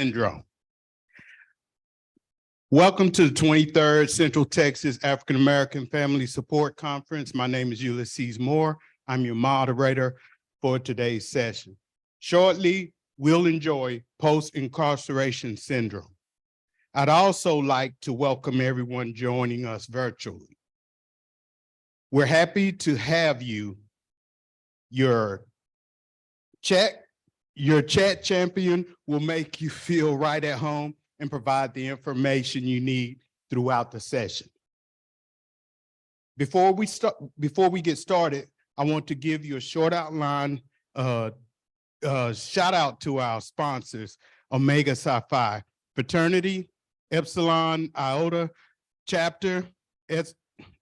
Syndrome. Welcome to the 23rd Central Texas African American Family Support Conference. My name is Ulysses Moore. I'm your moderator for today's session. Shortly, we'll enjoy post-incarceration syndrome. I'd also like to welcome everyone joining us virtually. We're happy to have you. Your chat champion will make you feel right at home and provide the information you need throughout the session. Before we get started, I want to give you a short outline, shout out to our sponsors, Omega Psi Phi Fraternity, Epsilon Iota Chapter,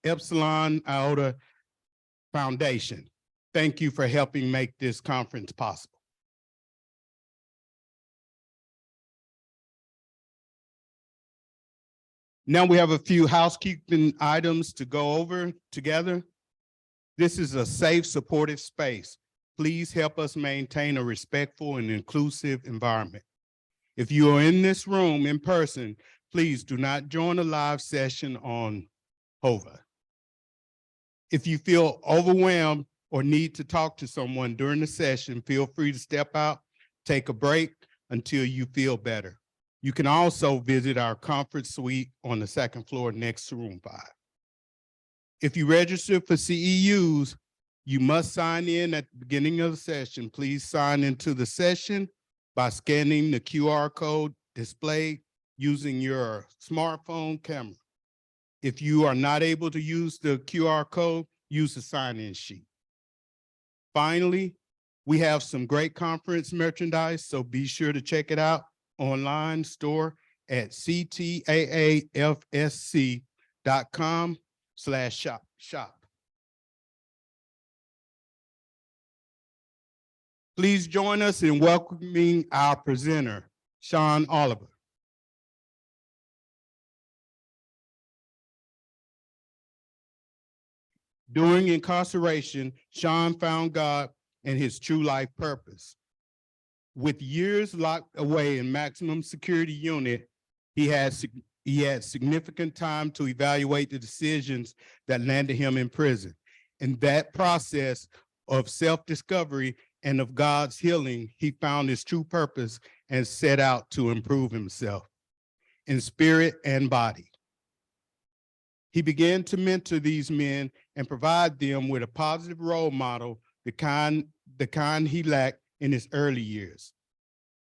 Epsilon Iota Foundation. Thank you for helping make this conference possible. Now we have a few housekeeping items to go over together. This is a safe, supportive space. Please help us maintain a respectful and inclusive environment. If you are in this room in person, please do not join a live session on HOVA. If you feel overwhelmed or need to talk to someone during the session, feel free to step out, take a break until you feel better. You can also visit our conference suite on the second floor next to room 5. If you register for CEUs, you must sign in at the beginning of the session. Please sign into the session by scanning the QR code displayed using your smartphone camera. If you are not able to use the QR code, use the sign-in sheet. Finally, we have some great conference merchandise, so be sure to check it out online store at ctaafsc.com/shop. Please join us in welcoming our presenter, Sean Oliver. During incarceration, Sean found God and his true life purpose. With years locked away in maximum security unit, he had significant time to evaluate the decisions that landed him in prison. In that process of self-discovery and of God's healing, he found his true purpose and set out to improve himself in spirit and body. He began to mentor these men and provide them with a positive role model, the kind he lacked in his early years.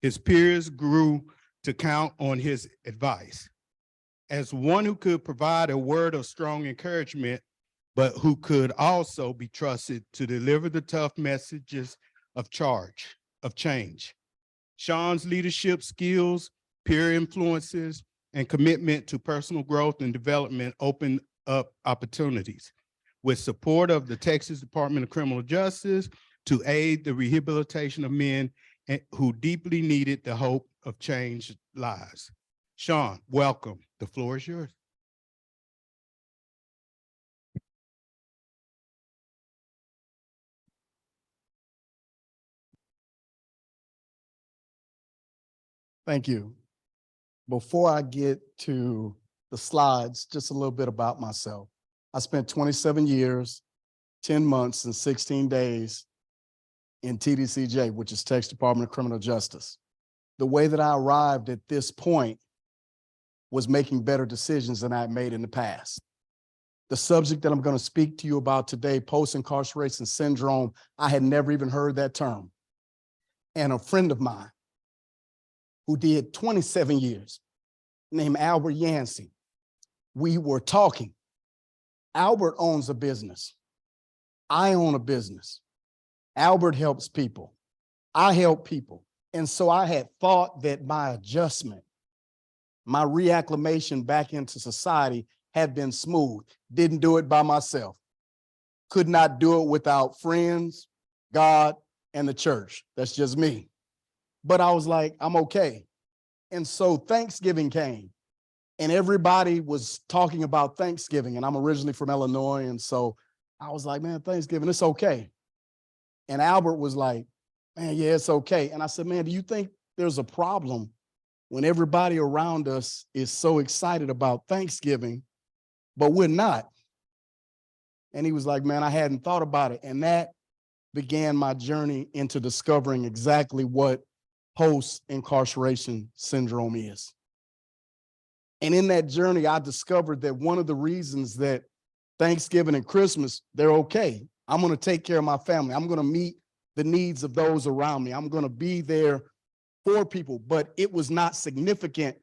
His peers grew to count on his advice. As one who could provide a word of strong encouragement, but who could also be trusted to deliver the tough messages of change. Sean's leadership skills, peer influences, and commitment to personal growth and development opened up opportunities. With support of the Texas Department of Criminal Justice to aid the rehabilitation of men who deeply needed the hope of changed lives. Sean, welcome. The floor is yours. Thank you. Before I get to the slides, just a little bit about myself. I spent 27 years, 10 months, and 16 days in TDCJ, which is Texas Department of Criminal Justice. The way that I arrived at this point was making better decisions than I had made in the past. The subject that I'm going to speak to you about today, post-incarceration syndrome, I had never even heard that term. And a friend of mine who did 27 years, named Albert Yancey, we were talking. Albert owns a business. I own a business. Albert helps people. I help people. And so I had thought that my adjustment, my reacclimation back into society had been smooth. Didn't do it by myself. Could not do it without friends, God, and the church. That's just me. But I was like, I'm okay. And so Thanksgiving came and everybody was talking about Thanksgiving. And I'm originally from Illinois. And so I was like, man, Thanksgiving, it's okay. And Albert was like, man, yeah, it's okay. And I said, man, do you think there's a problem when everybody around us is so excited about Thanksgiving, but we're not. And he was like, man, I hadn't thought about it. And that began my journey into discovering exactly what post-incarceration syndrome is. And in that journey, I discovered that one of the reasons that Thanksgiving and Christmas, they're okay. I'm going to take care of my family. I'm going to meet the needs of those around me. I'm going to be there for people, but it was not significant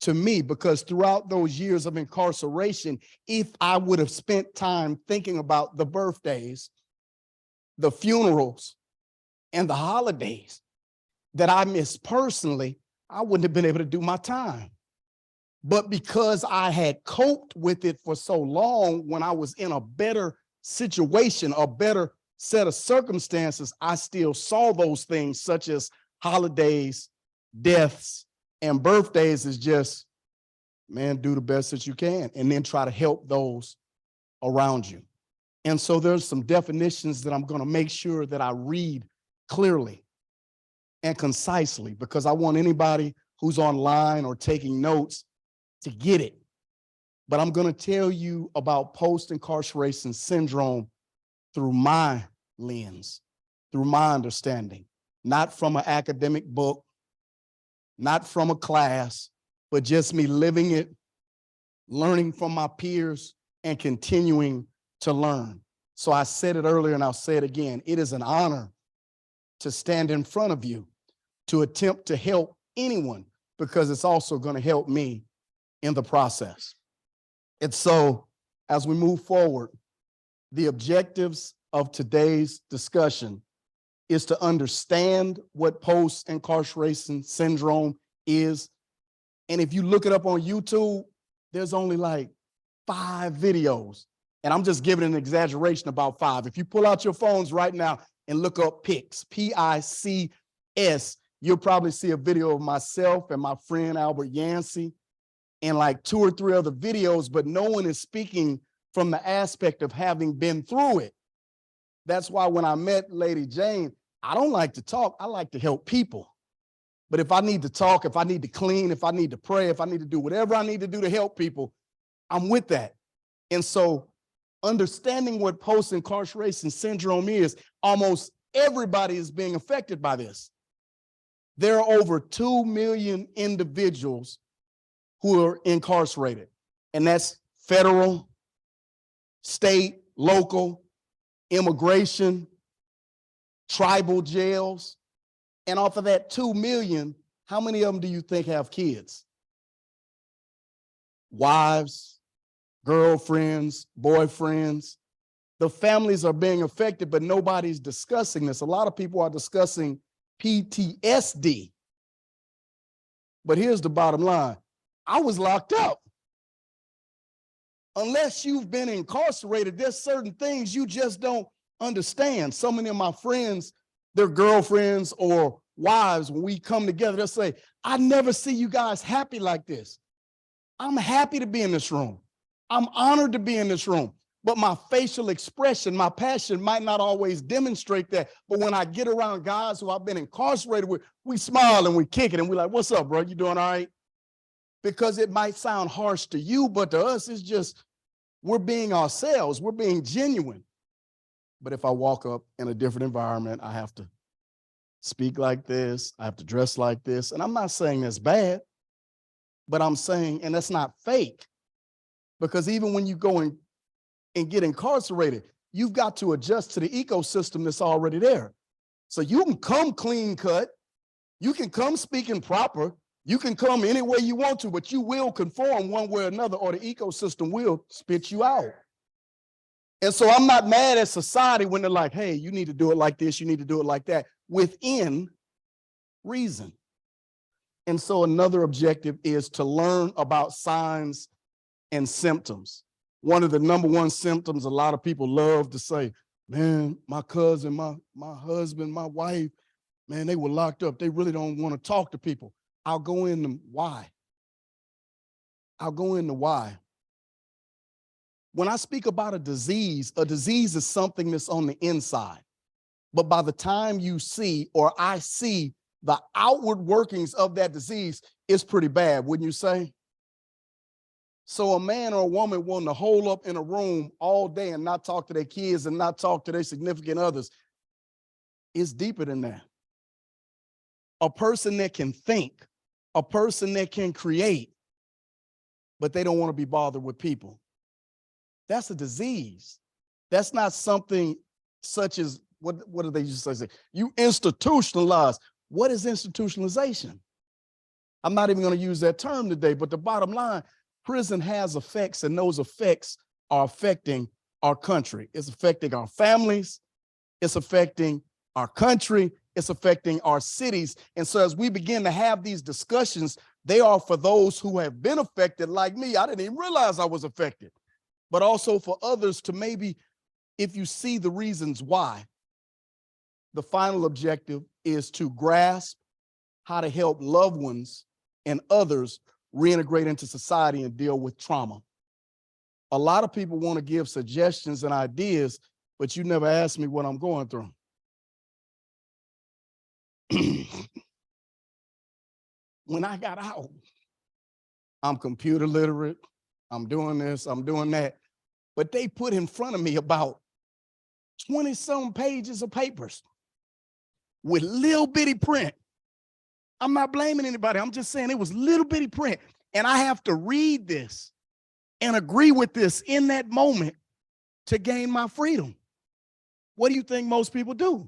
to me because throughout those years of incarceration, if I would have spent time thinking about the birthdays, the funerals, and the holidays that I missed personally, I wouldn't have been able to do my time. But because I had coped with it for so long, when I was in a better situation, a better set of circumstances, I still saw those things such as holidays, deaths, and birthdays as just, man, do the best that you can, and then try to help those around you. And so there's some definitions that I'm going to make sure that I read clearly and concisely, because I want anybody who's online or taking notes to get it. But I'm going to tell you about post-incarceration syndrome through my lens, through my understanding, not from an academic book, not from a class, but just me living it, learning from my peers, and continuing to learn. So I said it earlier and I'll say it again. It is an honor to stand in front of you to attempt to help anyone, because it's also going to help me in the process. And so as we move forward, the objectives of today's discussion is to understand what post-incarceration syndrome is. And if you look it up on YouTube, there's only like 5 videos. And I'm just giving an exaggeration about 5. If you pull out your phones right now and look up PICS, P-I-C-S, you'll probably see a video of myself and my friend Albert Yancey and like 2 or 3 other videos, but no one is speaking from the aspect of having been through it. That's why when I met Lady Jane, I don't like to talk, I like to help people. But if I need to talk, if I need to clean, if I need to pray, if I need to do whatever I need to do to help people, I'm with that. And so understanding what post-incarceration syndrome is, almost everybody is being affected by this. There are over 2 million individuals who are incarcerated, and that's federal, state, local, immigration, tribal jails. And off of that 2 million, how many of them do you think have kids? Wives, girlfriends, boyfriends. The families are being affected, but nobody's discussing this. A lot of people are discussing PTSD. But here's the bottom line. I was locked up. Unless you've been incarcerated, there's certain things you just don't understand. So many of my friends, their girlfriends or wives, when we come together, they'll say, I never see you guys happy like this. I'm happy to be in this room. I'm honored to be in this room. But my facial expression, my passion might not always demonstrate that. But when I get around guys who I've been incarcerated with, we smile and we kick it and we're like, what's up, bro? You doing all right? Because it might sound harsh to you, but to us, it's just, we're being ourselves. We're being genuine. But if I walk up in a different environment, I have to speak like this. I have to dress like this. And I'm not saying that's bad, but I'm saying, and that's not fake. Because even when you go and get incarcerated, you've got to adjust to the ecosystem that's already there. So you can come clean cut. You can come speaking proper. You can come any way you want to, but you will conform one way or another, or the ecosystem will spit you out. And so I'm not mad at society when they're like, hey, you need to do it like this, you need to do it like that, within reason. And so another objective is to learn about signs and symptoms. One of the #1 symptoms a lot of people love to say, man, my cousin, my husband, my wife, man, they were locked up. They really don't want to talk to people. I'll go into why. I'll go into why. When I speak about a disease is something that's on the inside. But by the time you see, or I see, the outward workings of that disease, it's pretty bad, wouldn't you say? So a man or a woman wanting to hole up in a room all day and not talk to their kids and not talk to their significant others, it's deeper than that. A person that can think, a person that can create, but they don't want to be bothered with people. That's a disease. That's not something such as, what do they used to say? You institutionalize. What is institutionalization? I'm not even going to use that term today, but the bottom line, prison has effects, and those effects are affecting our country. It's affecting our families. It's affecting our country. It's affecting our cities. And so as we begin to have these discussions, they are for those who have been affected like me. I didn't even realize I was affected, but also for others to maybe, if you see the reasons why. The final objective is to grasp how to help loved ones and others reintegrate into society and deal with trauma. A lot of people want to give suggestions and ideas, but you never ask me what I'm going through. When I got out, I'm computer literate, I'm doing this, I'm doing that, but they put in front of me about 20-some pages of papers with little bitty print. I'm not blaming anybody. I'm just saying it was little bitty print. And I have to read this and agree with this in that moment to gain my freedom. What do you think most people do?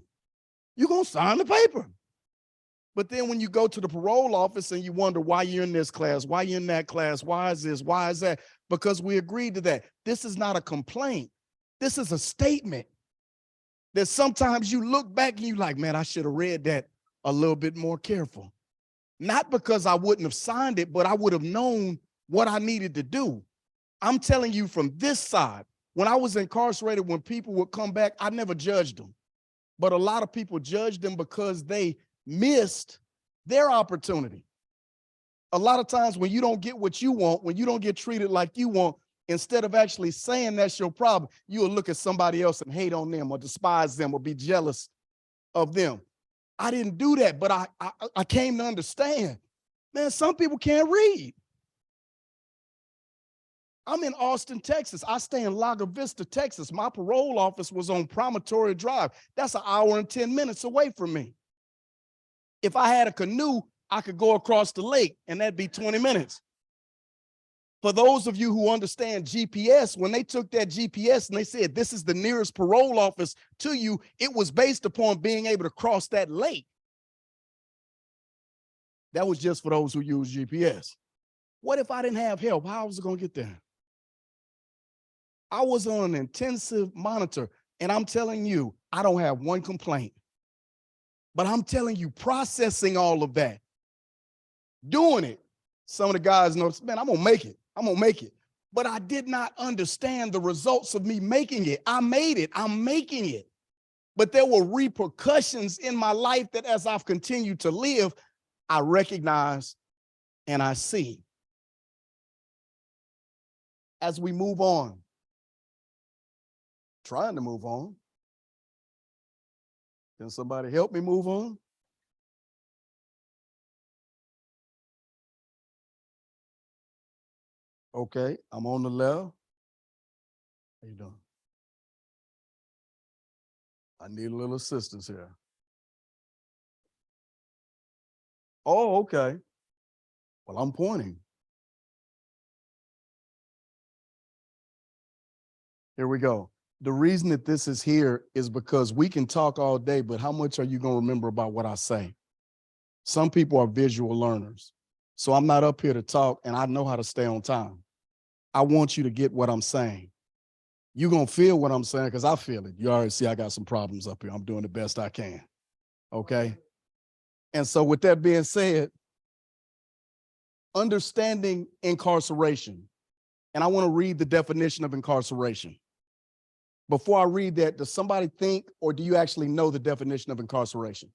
You're going to sign the paper. But then when you go to the parole office and you wonder why you're in this class, why you're in that class, why is this, why is that? Because we agreed to that. This is not a complaint. This is a statement that sometimes you look back and you're like, man, I should have read that a little bit more careful. Not because I wouldn't have signed it, but I would have known what I needed to do. I'm telling you from this side, when I was incarcerated, when people would come back, I never judged them. But a lot of people judged them because they missed their opportunity. A lot of times when you don't get what you want, when you don't get treated like you want, instead of actually saying that's your problem, you'll look at somebody else and hate on them or despise them or be jealous of them. I didn't do that, but I came to understand, man, some people can't read. I'm in Austin, Texas. I stay in Lago Vista, Texas. My parole office was on Promontory Drive. That's an hour and 10 minutes away from me. If I had a canoe, I could go across the lake and that'd be 20 minutes. For those of you who understand GPS, when they took that GPS and they said, this is the nearest parole office to you, it was based upon being able to cross that lake. That was just for those who use GPS. What if I didn't have help? How was I going to get there? I was on an intensive monitor, and I'm telling you, I don't have one complaint. But I'm telling you, processing all of that, doing it, some of the guys know, man, I'm going to make it. I'm going to make it. But I did not understand the results of me making it. I made it. I'm making it. But there were repercussions in my life that as I've continued to live, I recognize and I see. As we move on, trying to move on. Can somebody help me move on? Okay, I'm on the left. How you doing? I need a little assistance here. Oh, okay. Well, I'm pointing. Here we go. The reason that this is here is because we can talk all day, but how much are you going to remember about what I say? Some people are visual learners. So I'm not up here to talk, and I know how to stay on time. I want you to get what I'm saying. You're going to feel what I'm saying because I feel it. You already see I got some problems up here. I'm doing the best I can. Okay? And so with that being said, understanding incarceration. And I want to read the definition of incarceration. Before I read that, does somebody think, or do you actually know the definition of incarceration?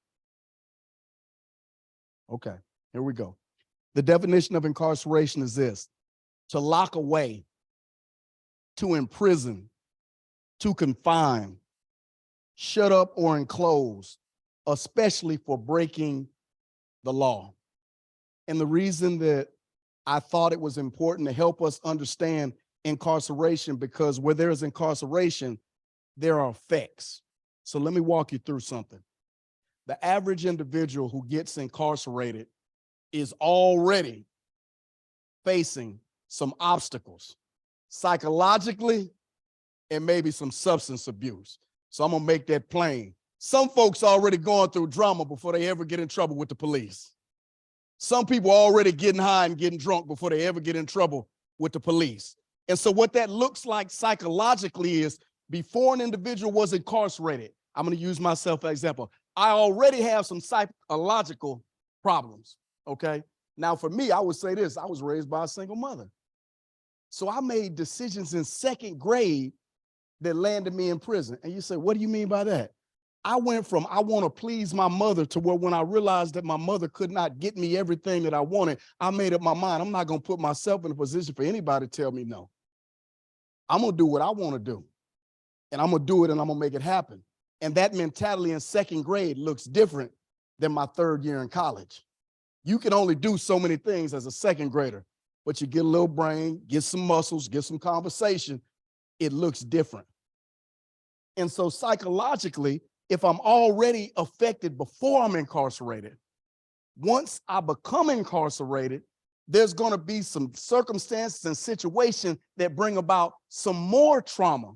Okay, here we go. The definition of incarceration is this: to lock away, to imprison, to confine, shut up or enclose, especially for breaking the law. And the reason that I thought it was important to help us understand incarceration, because where there is incarceration, there are effects. So let me walk you through something. The average individual who gets incarcerated is already facing some obstacles, psychologically, and maybe some substance abuse. So I'm gonna make that plain. Some folks already going through drama before they ever get in trouble with the police. Some people are already getting high and getting drunk before they ever get in trouble with the police. And so what that looks like psychologically is, before an individual was incarcerated, I'm going to use myself as an example. I already have some psychological problems, okay? Now for me, I would say this: I was raised by a single mother. So I made decisions in second grade that landed me in prison. And you say, what do you mean by that? I went from I want to please my mother to where, when I realized that my mother could not get me everything that I wanted, I made up my mind. I'm not going to put myself in a position for anybody to tell me no. I'm going to do what I want to do. And I'm going to do it, and I'm going to make it happen. And that mentality in second grade looks different than my third year in college. You can only do so many things as a second grader, but you get a little brain, get some muscles, get some conversation. It looks different. And so psychologically, if I'm already affected before I'm incarcerated, once I become incarcerated, there's going to be some circumstances and situations that bring about some more trauma.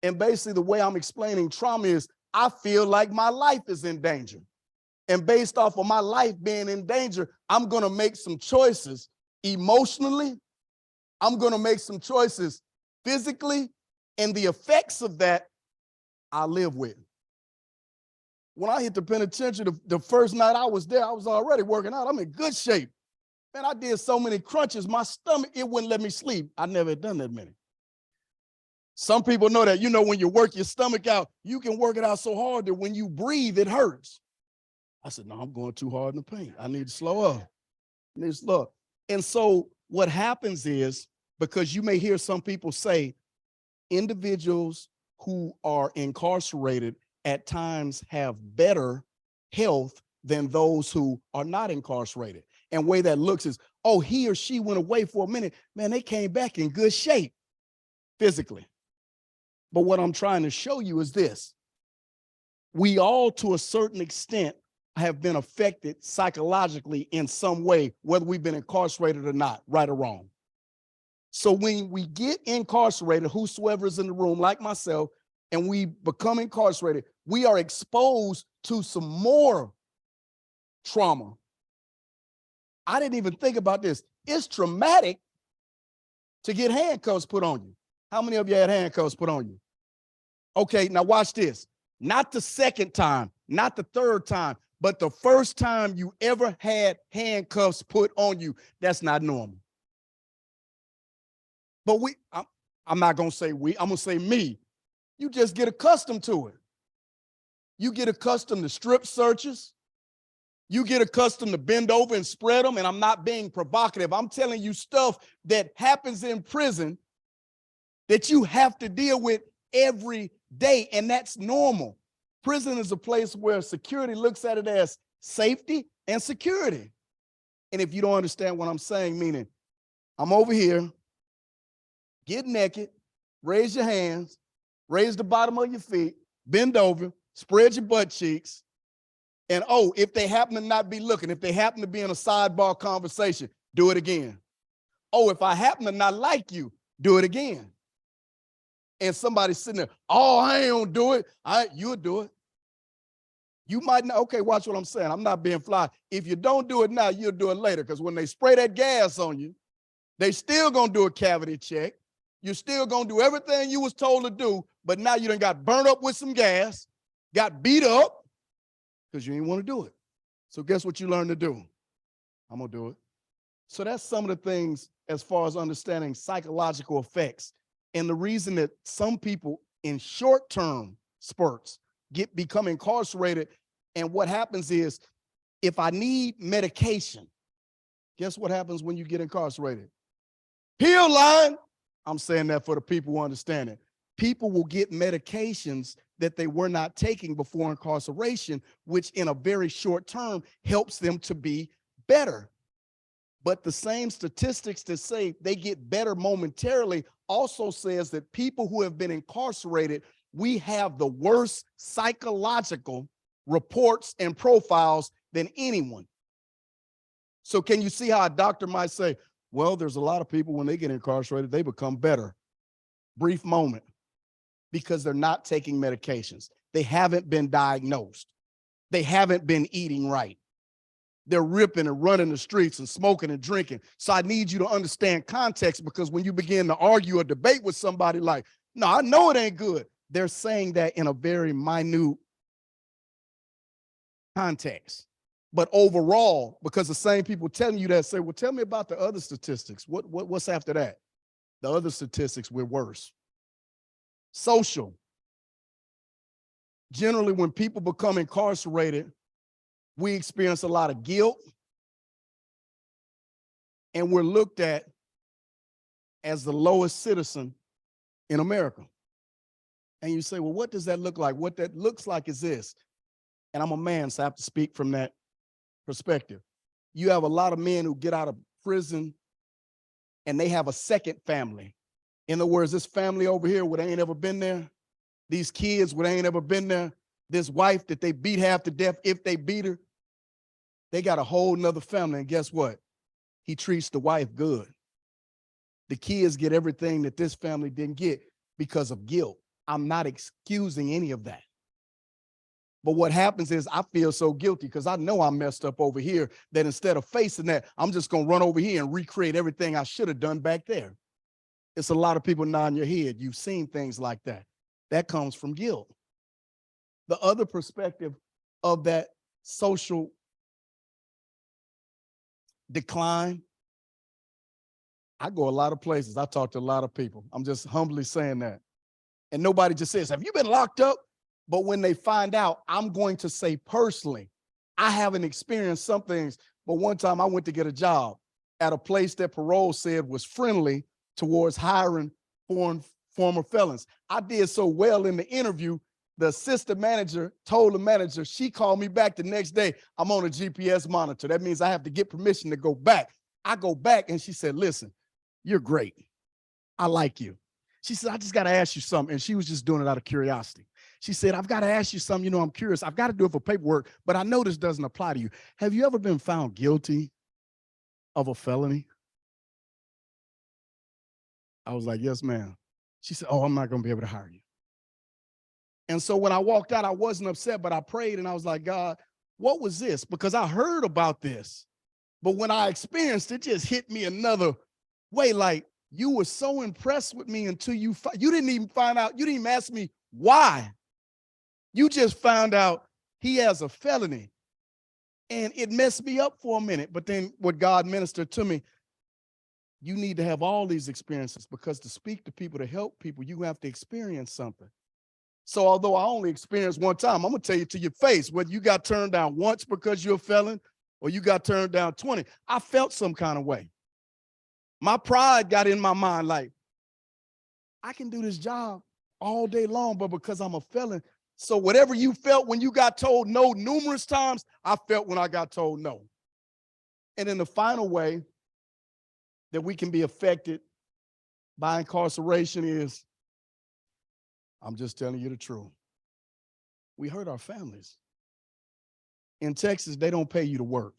And basically the way I'm explaining trauma is, I feel like my life is in danger. And based off of my life being in danger, I'm going to make some choices emotionally. I'm going to make some choices physically, and the effects of that I live with. When I hit the penitentiary, the first night I was there, I was already working out. I'm in good shape. Man, I did so many crunches, my stomach, it wouldn't let me sleep. I never had done that many. Some people know that, when you work your stomach out, you can work it out so hard that when you breathe, it hurts. I said, no, I'm going too hard in the paint. I need to slow up. I need to slow up. And so what happens is, because you may hear some people say, individuals who are incarcerated at times have better health than those who are not incarcerated. And the way that looks is, oh, he or she went away for a minute. Man, they came back in good shape physically. But what I'm trying to show you is this: we all, to a certain extent, have been affected psychologically in some way, whether we've been incarcerated or not, right or wrong. So when we get incarcerated, whosoever is in the room, like myself, and we become incarcerated, we are exposed to some more trauma. I didn't even think about this. It's traumatic to get handcuffs put on you. How many of you had handcuffs put on you? Okay, now watch this. Not the second time, not the third time, but the first time you ever had handcuffs put on you. That's not normal. But I'm not going to say we, I'm going to say me. You just get accustomed to it. You get accustomed to strip searches. You get accustomed to bend over and spread them. And I'm not being provocative. I'm telling you stuff that happens in prison that you have to deal with every day. And that's normal. Prison is a place where security looks at it as safety and security. And if you don't understand what I'm saying, meaning I'm over here, get naked, raise your hands, raise the bottom of your feet, bend over, spread your butt cheeks. And oh, if they happen to not be looking, if they happen to be in a sidebar conversation, do it again. Oh, if I happen to not like you, do it again. And somebody's sitting there, oh, I ain't gonna do it. You'll do it. You might not, okay, watch what I'm saying. I'm not being fly. If you don't do it now, you'll do it later, because when they spray that gas on you, they still gonna do a cavity check. You're still gonna do everything you was told to do, but now you done got burnt up with some gas, got beat up, because you didn't want to do it. So guess what you learned to do? I'm gonna do it. So that's some of the things as far as understanding psychological effects. And the reason that some people in short-term spurts become incarcerated, and what happens is, if I need medication, guess what happens when you get incarcerated? Pill line. I'm saying that for the people who understand it. People will get medications that they were not taking before incarceration, which in a very short term helps them to be better. But the same statistics that say they get better momentarily also says that people who have been incarcerated, we have the worst psychological reports and profiles than anyone. So can you see how a doctor might say, well, there's a lot of people when they get incarcerated, they become better. Brief moment, because they're not taking medications. They haven't been diagnosed. They haven't been eating right. They're ripping and running the streets and smoking and drinking. So I need you to understand context, because when you begin to argue or debate with somebody like, no, I know it ain't good, they're saying that in a very minute context. But overall, because the same people telling you that say, well, tell me about the other statistics. What's after that? The other statistics, we're worse. Social. Generally, when people become incarcerated, we experience a lot of guilt, and we're looked at as the lowest citizen in America. And you say, well, what does that look like? What that looks like is this. And I'm a man, so I have to speak from that perspective. You have a lot of men who get out of prison and they have a second family. In other words, this family over here where they ain't ever been there, these kids where they ain't ever been there, this wife that they beat half to death if they beat her, they got a whole nother family. And guess what? He treats the wife good. The kids get everything that this family didn't get because of guilt. I'm not excusing any of that. But what happens is I feel so guilty because I know I messed up over here that instead of facing that, I'm just going to run over here and recreate everything I should have done back there. It's a lot of people nodding your head. You've seen things like that. That comes from guilt. The other perspective of that social decline, I go a lot of places. I talk to a lot of people. I'm just humbly saying that. And nobody just says, have you been locked up? But when they find out, I'm going to say personally, I haven't experienced some things, but one time I went to get a job at a place that parole said was friendly towards hiring former felons. I did so well in the interview, the assistant manager told the manager, she called me back the next day, I'm on a GPS monitor. That means I have to get permission to go back. I go back and she said, listen, you're great. I like you. She said, I just got to ask you something. And she was just doing it out of curiosity. She said, I've got to ask you something. You know, I'm curious. I've got to do it for paperwork, but I know this doesn't apply to you. Have you ever been found guilty of a felony? I was like, yes, ma'am. She said, oh, I'm not going to be able to hire you. And so when I walked out, I wasn't upset, but I prayed and I was like, God, what was this? Because I heard about this, but when I experienced it, just hit me another way. Like, you were so impressed with me until you didn't even find out. You didn't even ask me why. You just found out he has a felony. And it messed me up for a minute. But then what God ministered to me, you need to have all these experiences, because to speak to people, to help people, you have to experience something. So although I only experienced one time, I'm going to tell you to your face, whether you got turned down once because you're a felon or you got turned down 20, I felt some kind of way. My pride got in my mind like, I can do this job all day long, but because I'm a felon. So whatever you felt when you got told no numerous times, I felt when I got told no. And in the final way that we can be affected by incarceration is, I'm just telling you the truth. We hurt our families. In Texas, they don't pay you to work.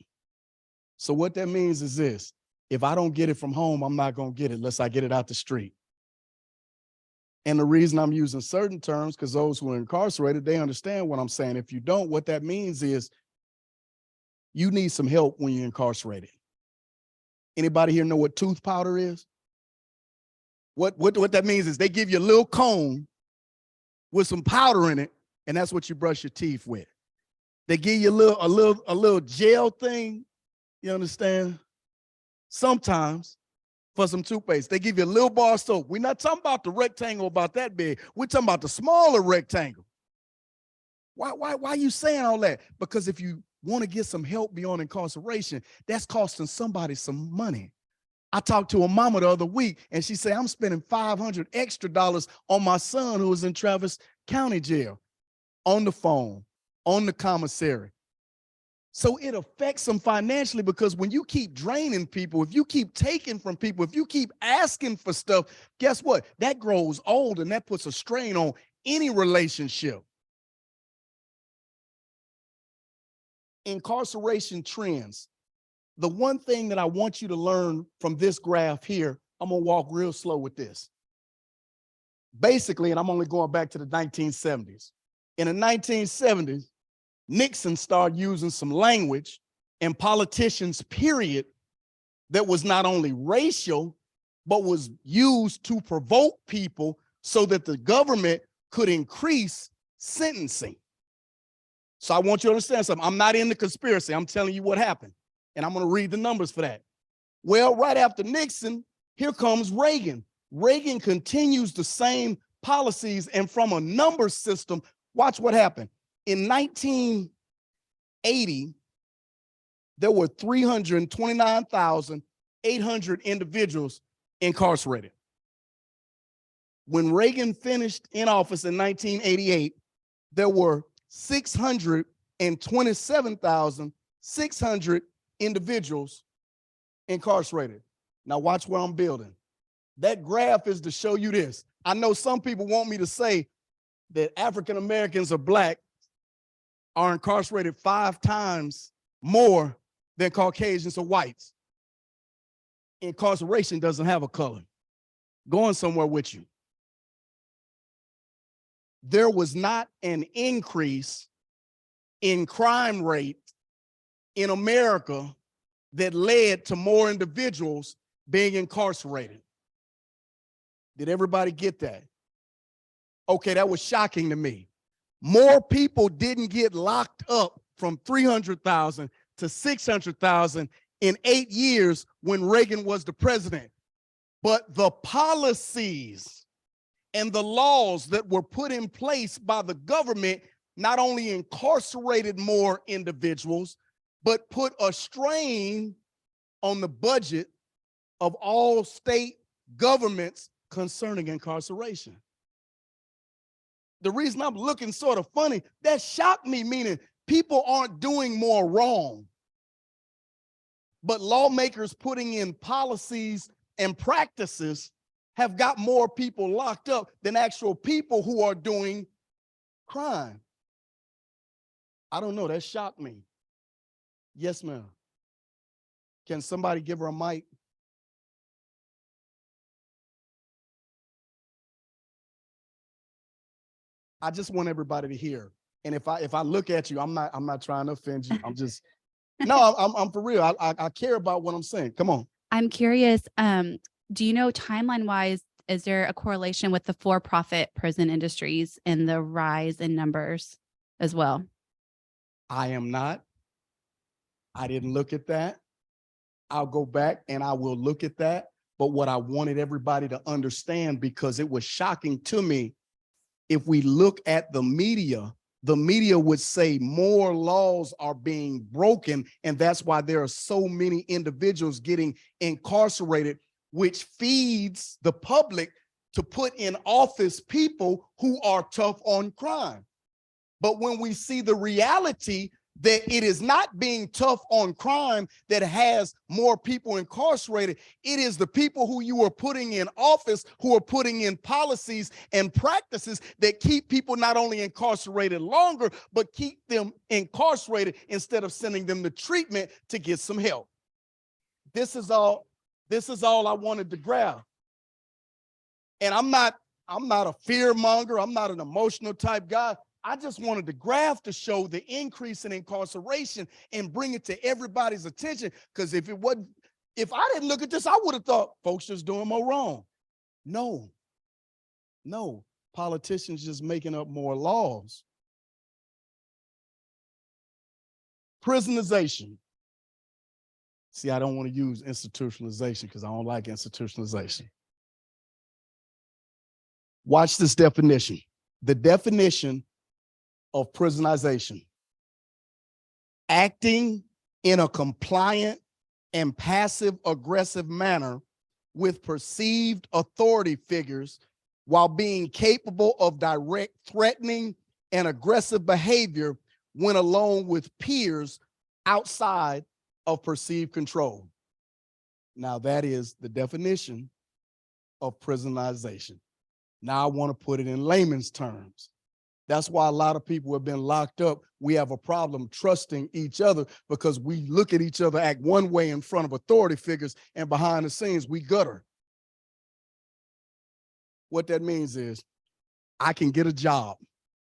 So what that means is this: if I don't get it from home, I'm not going to get it unless I get it out the street. And the reason I'm using certain terms, because those who are incarcerated, they understand what I'm saying. If you don't, what that means is you need some help when you're incarcerated. Anybody here know what tooth powder is? What that means is they give you a little cone with some powder in it, and that's what you brush your teeth with. They give you a little gel thing, you understand? Sometimes for some toothpaste, they give you a little bar of soap. We're not talking about the rectangle about that big. We're talking about the smaller rectangle. Why are you saying all that? Because if you want to get some help beyond incarceration, that's costing somebody some money. I talked to a mama the other week, and she said, I'm spending $500 extra on my son who is in Travis County Jail, on the phone, on the commissary. So it affects them financially, because when you keep draining people, if you keep taking from people, if you keep asking for stuff, guess what? That grows old and that puts a strain on any relationship. Incarceration trends. The one thing that I want you to learn from this graph here, I'm gonna walk real slow with this. Basically, and I'm only going back to the 1970s. In the 1970s, Nixon started using some language and politicians, period, that was not only racial, but was used to provoke people so that the government could increase sentencing. So I want you to understand something. I'm not in the conspiracy. I'm telling you what happened. And I'm going to read the numbers for that. Well, right after Nixon, here comes Reagan. Reagan continues the same policies, and from a number system, watch what happened. In 1980, there were 329,800 individuals incarcerated. When Reagan finished in office in 1988, there were 627,600 individuals incarcerated. Now watch where I'm building. That graph is to show you this. I know some people want me to say that African Americans or Black are incarcerated 5 times more than Caucasians or whites. Incarceration doesn't have a color. Going somewhere with you. There was not an increase in crime rate in America that led to more individuals being incarcerated. Did everybody get that? Okay, that was shocking to me. More people didn't get locked up from 300,000 to 600,000 in 8 years when Reagan was the president. But the policies and the laws that were put in place by the government not only incarcerated more individuals, but put a strain on the budget of all state governments concerning incarceration. The reason I'm looking sort of funny, that shocked me, meaning people aren't doing more wrong, but lawmakers putting in policies and practices have got more people locked up than actual people who are doing crime. I don't know, that shocked me. Yes, ma'am. Can somebody give her a mic? I just want everybody to hear. And if I look at you, I'm not trying to offend you. I'm just, no, I'm for real. I care about what I'm saying. Come on. I'm curious, do you know timeline wise, is there a correlation with the for-profit prison industries and the rise in numbers as well? I am not. I didn't look at that. I'll go back and I will look at that. But what I wanted everybody to understand, because it was shocking to me, if we look at the media would say more laws are being broken, and that's why there are so many individuals getting incarcerated, which feeds the public to put in office people who are tough on crime. But when we see the reality that it is not being tough on crime that has more people incarcerated, it is the people who you are putting in office who are putting in policies and practices that keep people not only incarcerated longer, but keep them incarcerated instead of sending them to treatment to get some help. This is all I wanted to grab. And I'm not a fear monger. I'm not an emotional type guy. I just wanted the graph to show the increase in incarceration and bring it to everybody's attention. Because if I didn't look at this, I would have thought folks just doing more wrong. No, politicians just making up more laws. Prisonization. See, I don't want to use institutionalization because I don't like institutionalization. Watch this definition. The definition of prisonization: acting in a compliant and passive aggressive manner with perceived authority figures while being capable of direct threatening and aggressive behavior when alone with peers outside of perceived control. Now that is the definition of prisonization. Now I want to put it in layman's terms. That's why a lot of people have been locked up. We have a problem trusting each other because we look at each other, act one way in front of authority figures, and behind the scenes, we gutter. What that means is I can get a job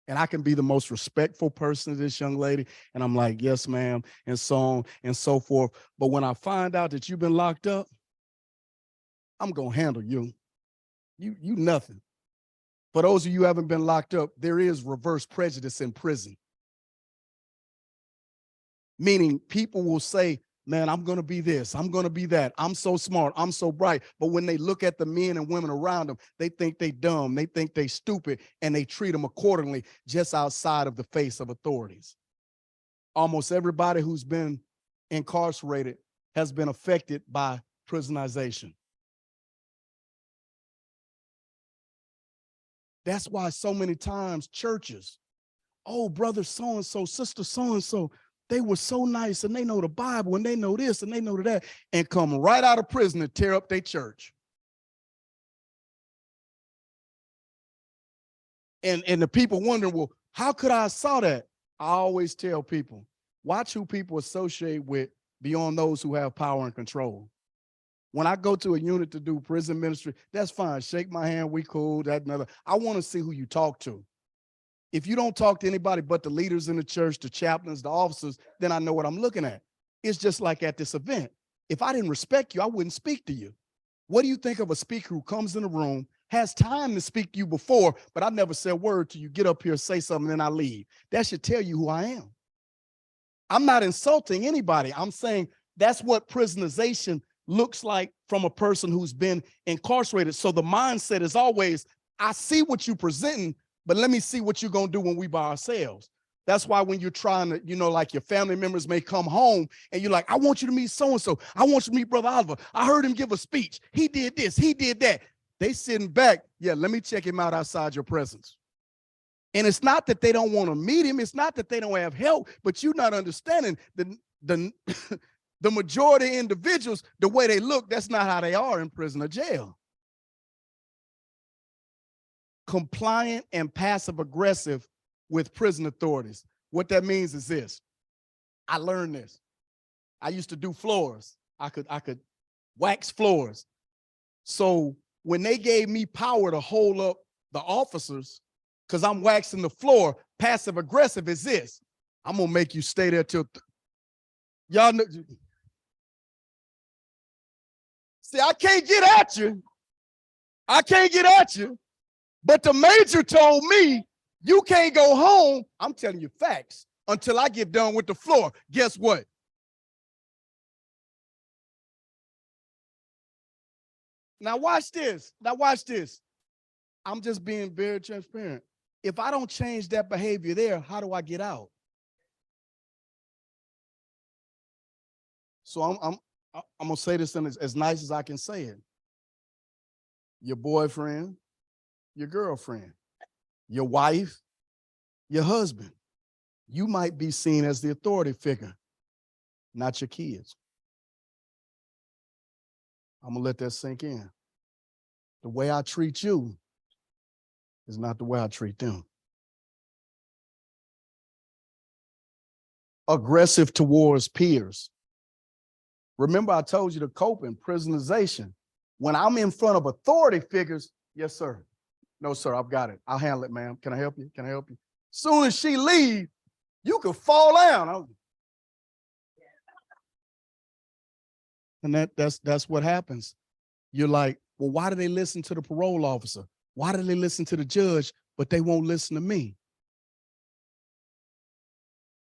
and I can be the most respectful person to this young lady. And I'm like, yes, ma'am, and so on and so forth. But when I find out that you've been locked up, I'm going to handle you. You nothing. For those of you who haven't been locked up, there is reverse prejudice in prison. Meaning people will say, man, I'm going to be this, I'm going to be that, I'm so smart, I'm so bright. But when they look at the men and women around them, they think they dumb, they think they stupid, and they treat them accordingly just outside of the face of authorities. Almost everybody who's been incarcerated has been affected by prisonization. That's why so many times churches, oh, brother so-and-so, sister so-and-so, they were so nice and they know the Bible and they know this and they know that, and come right out of prison and tear up their church. And the people wondering, well, how could I saw that? I always tell people, watch who people associate with beyond those who have power and control. When I go to a unit to do prison ministry, that's fine. Shake my hand, we cool, that and other. I want to see who you talk to. If you don't talk to anybody but the leaders in the church, the chaplains, the officers, then I know what I'm looking at. It's just like at this event. If I didn't respect you, I wouldn't speak to you. What do you think of a speaker who comes in the room, has time to speak to you before, but I never said a word to you, get up here, say something, then I leave? That should tell you who I am. I'm not insulting anybody. I'm saying that's what prisonization looks like from a person who's been incarcerated. So the mindset is always, I see what you're presenting, but let me see what you're going to do when we by ourselves. That's why when you're trying to, like your family members may come home and you're like, I want you to meet so-and-so. I want you to meet Brother Oliver. I heard him give a speech. He did this. He did that. They sitting back. Yeah, let me check him out outside your presence. And it's not that they don't want to meet him. It's not that they don't have help, but you're not understanding the majority of individuals, the way they look, that's not how they are in prison or jail. Compliant and passive aggressive with prison authorities. What that means is this. I learned this. I used to do floors. I could wax floors. So when they gave me power to hold up the officers, because I'm waxing the floor, passive aggressive is this. I'm gonna make you stay there till y'all know. See, I can't get at you. I can't get at you. But the major told me, you can't go home. I'm telling you facts until I get done with the floor. Guess what? Now watch this. Now watch this. I'm just being very transparent. If I don't change that behavior there, how do I get out? So I'm gonna say this in as nice as I can say it. Your boyfriend, your girlfriend, your wife, your husband, you might be seen as the authority figure, not your kids. I'm gonna let that sink in. The way I treat you is not the way I treat them. Aggressive towards peers. Remember, I told you to cope in prisonization. When I'm in front of authority figures, yes, sir. No, sir, I've got it. I'll handle it, ma'am. Can I help you? Can I help you? Soon as she leaves, you could fall down. And that's what happens. You're like, well, why do they listen to the parole officer? Why do they listen to the judge, but they won't listen to me?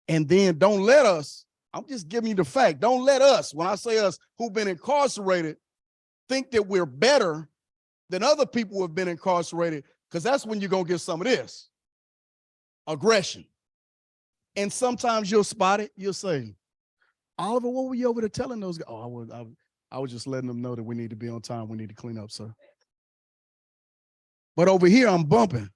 And then don't let us, I'm just giving you the fact, don't let us, when I say us who've been incarcerated, think that we're better than other people who have been incarcerated, because that's when you're going to get some of this aggression. And sometimes you'll spot it. You'll say, Oliver, what were you over there telling those guys? Oh, I was just letting them know that we need to be on time. We need to clean up, sir. But over here, I'm bumping.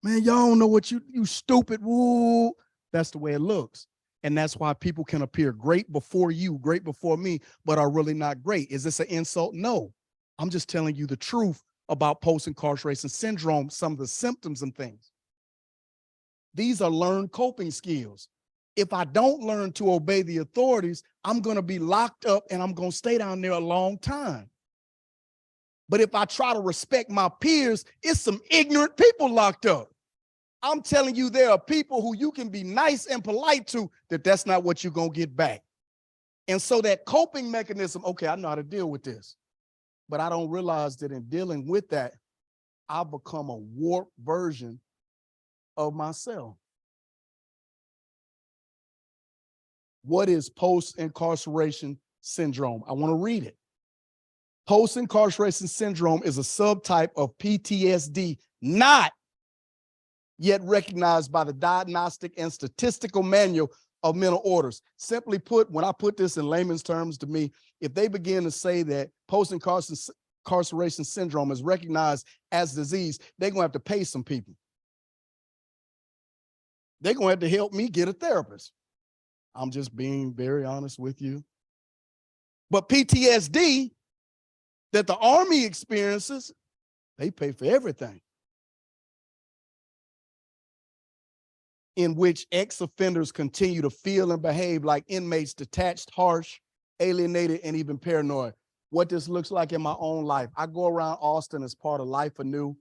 Man, y'all don't know what you stupid. Woo. That's the way it looks. And that's why people can appear great before you, great before me, but are really not great. Is this an insult? No. I'm just telling you the truth about post-incarceration syndrome, some of the symptoms and things. These are learned coping skills. If I don't learn to obey the authorities, I'm going to be locked up and I'm going to stay down there a long time. But if I try to respect my peers, it's some ignorant people locked up. I'm telling you, there are people who you can be nice and polite to, that's not what you're going to get back. And so that coping mechanism, okay, I know how to deal with this, but I don't realize that in dealing with that, I've become a warped version of myself. What is post-incarceration syndrome? I want to read it. Post-incarceration syndrome is a subtype of PTSD not yet recognized by the Diagnostic and Statistical Manual of Mental Orders. Simply put, when I put this in layman's terms to me, if they begin to say that post-incarceration syndrome is recognized as disease, they're going to have to pay some people. They're going to have to help me get a therapist. I'm just being very honest with you. But PTSD that the Army experiences, they pay for everything. In which ex-offenders continue to feel and behave like inmates, detached, harsh, alienated, and even paranoid. What this looks like in my own life. I go around Austin as part of Life Anew,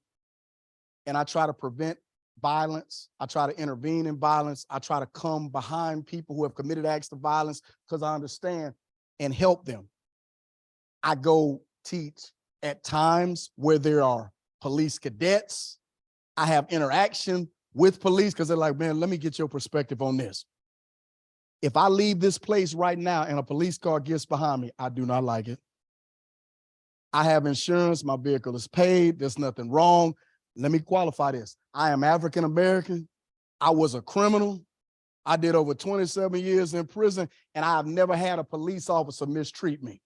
and I try to prevent violence. I try to intervene in violence. I try to come behind people who have committed acts of violence because I understand and help them. I go teach at times where there are police cadets. I have interaction with police because they're like, man, let me get your perspective on this. If I leave this place right now and a police car gets behind me, I do not like it. I have insurance, my vehicle is paid, there's nothing wrong. Let me qualify this. I am African-American. I was a criminal. I did over 27 years in prison, and I've never had a police officer mistreat me.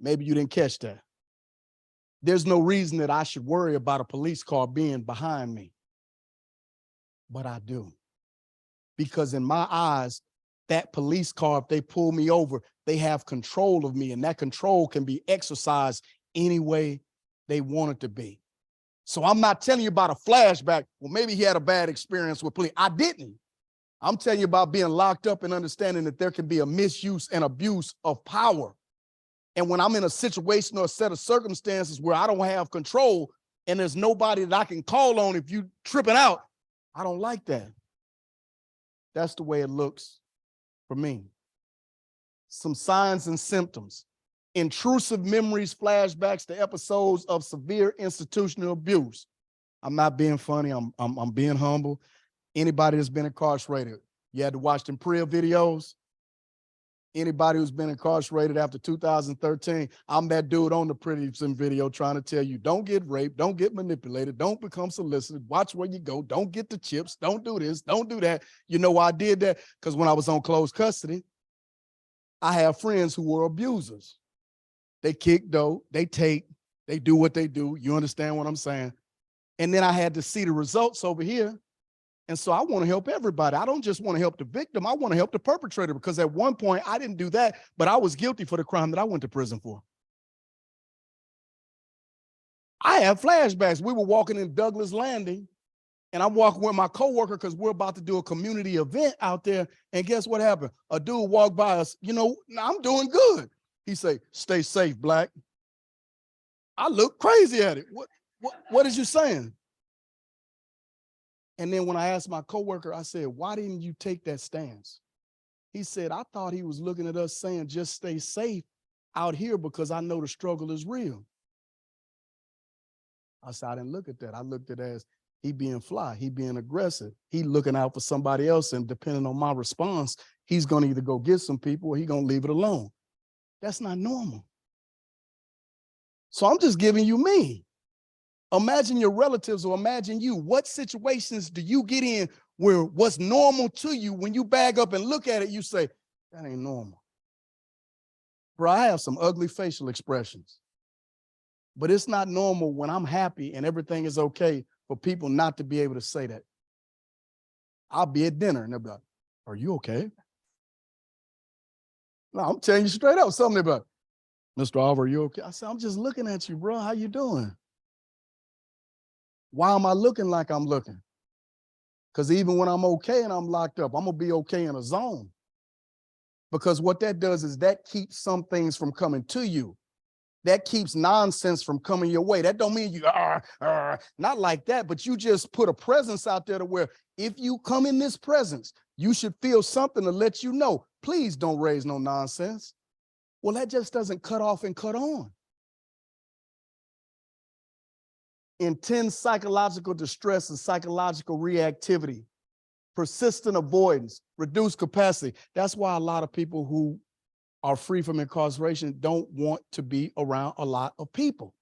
Maybe you didn't catch that. There's no reason that I should worry about a police car being behind me. But I do. Because in my eyes, that police car, if they pull me over, they have control of me, and that control can be exercised any way they want it to be. So I'm not telling you about a flashback. Well, maybe he had a bad experience with police. I didn't. I'm telling you about being locked up and understanding that there can be a misuse and abuse of power. And when I'm in a situation or a set of circumstances where I don't have control and there's nobody that I can call on if you tripping out, I don't like that. That's the way it looks for me. Some signs and symptoms. Intrusive memories, flashbacks to episodes of severe institutional abuse. I'm not being funny, I'm being humble. Anybody that's been incarcerated, you had to watch them prayer videos. Anybody who's been incarcerated after 2013, I'm that dude on the prison video trying to tell you, don't get raped, don't get manipulated, don't become solicited, watch where you go, don't get the chips, don't do this, don't do that. You know why I did that? Because when I was on closed custody, I have friends who were abusers. They kick dope, they take, they do what they do. You understand what I'm saying? And then I had to see the results over here. And so I want to help everybody. I don't just want to help the victim. I want to help the perpetrator, because at one point I didn't do that, but I was guilty for the crime that I went to prison for. I have flashbacks. We were walking in Douglas Landing, and I'm walking with my coworker because we're about to do a community event out there. And guess what happened? A dude walked by us. You know, I'm doing good. He say, "Stay safe, Black." I look crazy at it. What is you saying? And then when I asked my coworker, I said, "Why didn't you take that stance?" He said, "I thought he was looking at us saying, just stay safe out here because I know the struggle is real." I said, "I didn't look at that. I looked at it as he being fly, he being aggressive, he looking out for somebody else, and depending on my response, he's going to either go get some people or he's going to leave it alone." That's not normal. So I'm just giving you me. Imagine your relatives, or imagine you. What situations do you get in where what's normal to you, when you bag up and look at it, you say, that ain't normal? Bro, I have some ugly facial expressions, but it's not normal when I'm happy and everything is okay for people not to be able to say that. I'll be at dinner and they'll be like, are you okay? No, I'm telling you straight up. Something about, Mr. Oliver, are you okay? I said, I'm just looking at you, bro. How you doing? Why am I looking like I'm looking? Because even when I'm okay and I'm locked up, I'm going to be okay in a zone. Because what that does is that keeps some things from coming to you. That keeps nonsense from coming your way. That don't mean you, not like that, but you just put a presence out there to where if you come in this presence, you should feel something to let you know, please don't raise no nonsense. Well, that just doesn't cut off and cut on. Intense psychological distress and psychological reactivity, persistent avoidance, reduced capacity. That's why a lot of people who are free from incarceration don't want to be around a lot of people.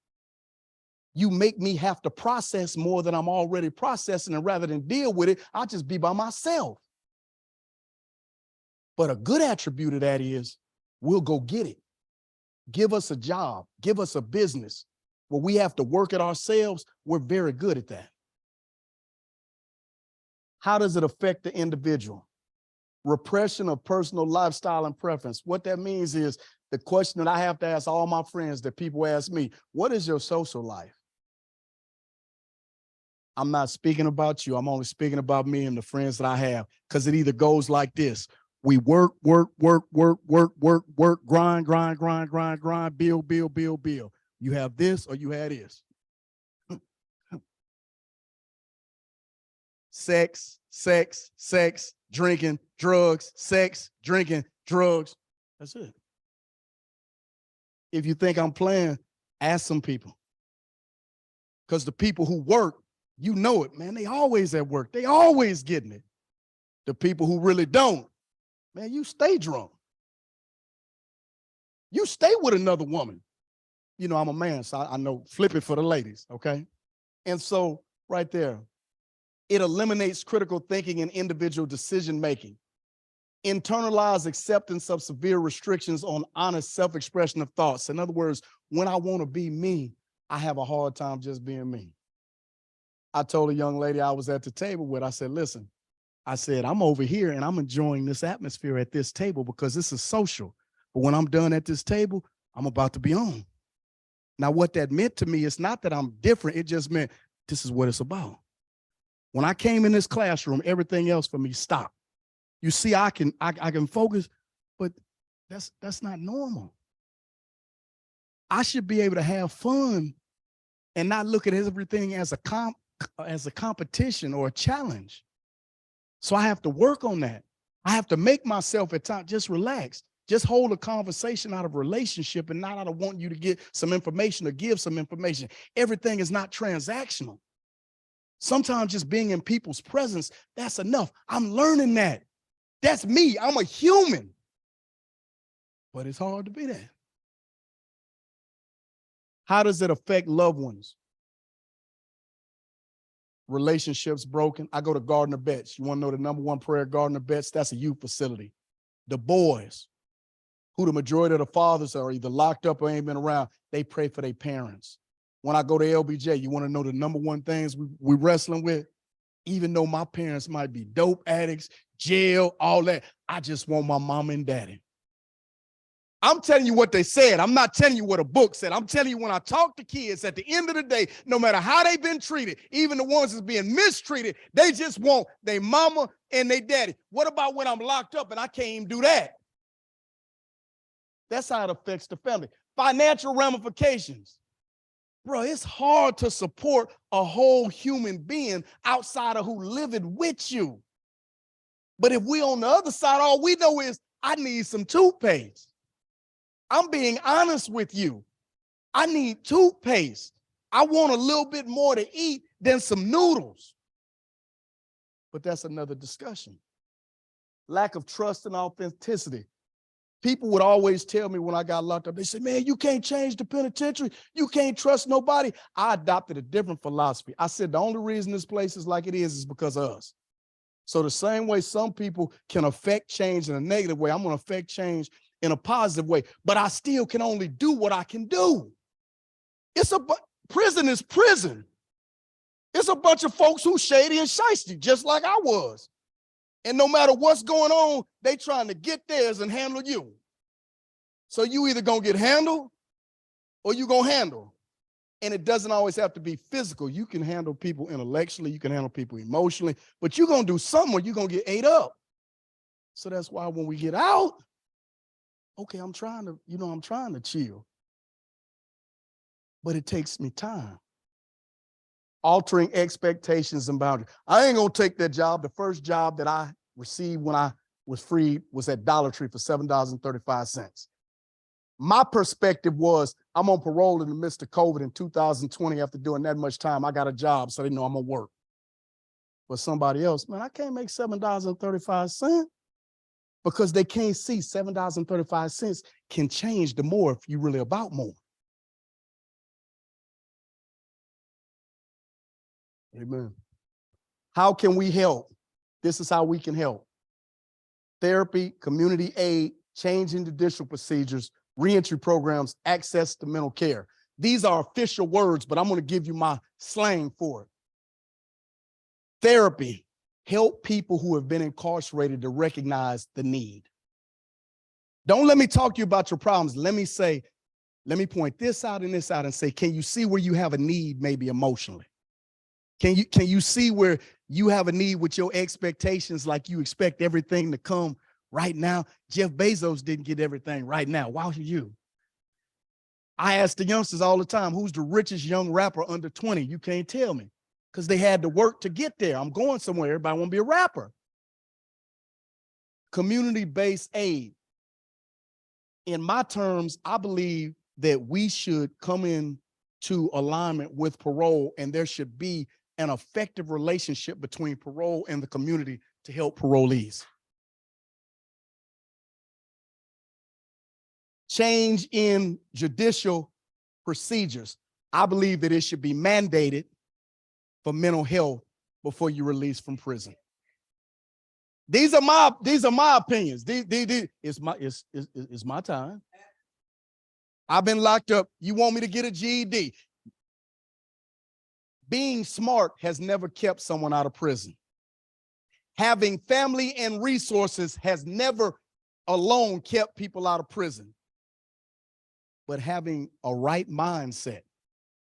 You make me have to process more than I'm already processing, and rather than deal with it, I'll just be by myself. But a good attribute of that is we'll go get it. Give us a job, give us a business where we have to work it ourselves. We're very good at that. How does it affect the individual? Repression of personal lifestyle and preference. What that means is the question that I have to ask all my friends that people ask me, what is your social life? I'm not speaking about you. I'm only speaking about me and the friends that I have, because it either goes like this. We work, grind, bill. You have this or you have this. Sex, drinking, drugs, sex, drinking, drugs. That's it. If you think I'm playing, ask some people. Because the people who work, you know it, man, they always at work. They always getting it. The people who really don't, man, you stay drunk. You stay with another woman. You know, I'm a man, so I know, flip it for the ladies, okay? And so right there, it eliminates critical thinking and individual decision-making. Internalized acceptance of severe restrictions on honest self-expression of thoughts. In other words, when I want to be me, I have a hard time just being me. I told a young lady I was at the table with, I said, listen, I said, I'm over here and I'm enjoying this atmosphere at this table because this is social. But when I'm done at this table, I'm about to be on. Now, what that meant to me is not that I'm different. It just meant this is what it's about. When I came in this classroom, everything else for me stopped. You see, I can focus, but that's not normal. I should be able to have fun and not look at everything as a competition or a challenge. So I have to work on that. I have to make myself at times just relax. Just hold a conversation out of relationship and not out of wanting you to get some information or give some information. Everything is not transactional. Sometimes just being in people's presence, that's enough. I'm learning that. That's me. I'm a human. But it's hard to be that. How does it affect loved ones? Relationships broken. I go to Gardner Betts. You want to know the #1 prayer, Gardner Betts? That's a youth facility. The boys, who the majority of the fathers are either locked up or ain't been around, they pray for their parents. When I go to LBJ, you want to know the #1 things we wrestling with? Even though my parents might be dope addicts, jail, all that, I just want my mom and daddy. I'm telling you what they said. I'm not telling you what a book said. I'm telling you, when I talk to kids, at the end of the day, no matter how they've been treated, even the ones that's being mistreated, they just want their mama and their daddy. What about when I'm locked up and I can't even do that? That's how it affects the family. Financial ramifications. Bro, it's hard to support a whole human being outside of who living with you. But if we on the other side, all we know is I need some toothpaste. I'm being honest with you. I need toothpaste. I want a little bit more to eat than some noodles. But that's another discussion. Lack of trust and authenticity. People would always tell me when I got locked up, they said, man, you can't change the penitentiary. You can't trust nobody. I adopted a different philosophy. I said, the only reason this place is like it is because of us. So the same way some people can affect change in a negative way, I'm going to affect change in a positive way, but I still can only do what I can do. Prison is prison. It's a bunch of folks who shady and shiesty, just like I was. And no matter what's going on, they trying to get theirs and handle you. So you either gonna get handled or you gonna handle. And it doesn't always have to be physical. You can handle people intellectually, you can handle people emotionally, but you're gonna do something or you're gonna get ate up. So that's why when we get out, okay, I'm trying to chill. But it takes me time. Altering expectations and boundaries. I ain't gonna take that job. The first job that I received when I was free was at Dollar Tree for $7.35. My perspective was I'm on parole in the midst of COVID in 2020. After doing that much time, I got a job, so they know I'm gonna work. But somebody else, man, I can't make $7.35 because they can't see $7.35 can change the more if you really about more. Amen. How can we help? This is how we can help. Therapy, community aid, changing judicial procedures, reentry programs, access to mental care. These are official words, but I'm going to give you my slang for it. Therapy, help people who have been incarcerated to recognize the need. Don't let me talk to you about your problems. Let me point this out and this out and say, can you see where you have a need maybe emotionally? Can you see where you have a need with your expectations, like you expect everything to come right now? Jeff Bezos didn't get everything right now. Why should you? I ask the youngsters all the time, who's the richest young rapper under 20? You can't tell me because they had to work to get there. I'm going somewhere. Everybody want to be a rapper. Community-based aid. In my terms, I believe that we should come into alignment with parole, and there should be an effective relationship between parole and the community to help parolees. Change in judicial procedures. I believe that it should be mandated for mental health before you release from prison. These are my opinions. It's my time. I've been locked up. You want me to get a GED? Being smart has never kept someone out of prison. Having family and resources has never alone kept people out of prison. But having a right mindset,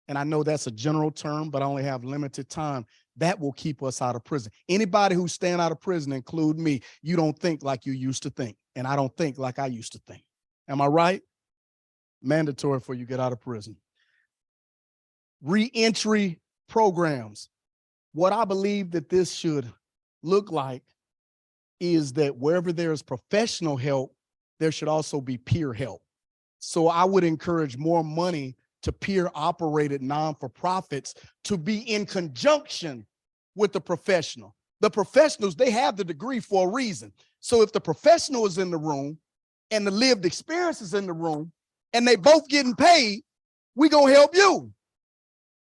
and I know that's a general term, but I only have limited time, that will keep us out of prison. Anybody who's staying out of prison, include me, you don't think like you used to think, and I don't think like I used to think. Am I right? Mandatory for you get out of prison. Reentry programs. What I believe that this should look like is that wherever there is professional help, there should also be peer help. So I would encourage more money to peer-operated non-for-profits to be in conjunction with the professional. The professionals, they have the degree for a reason. So if the professional is in the room and the lived experience is in the room and they both getting paid, we gonna help you.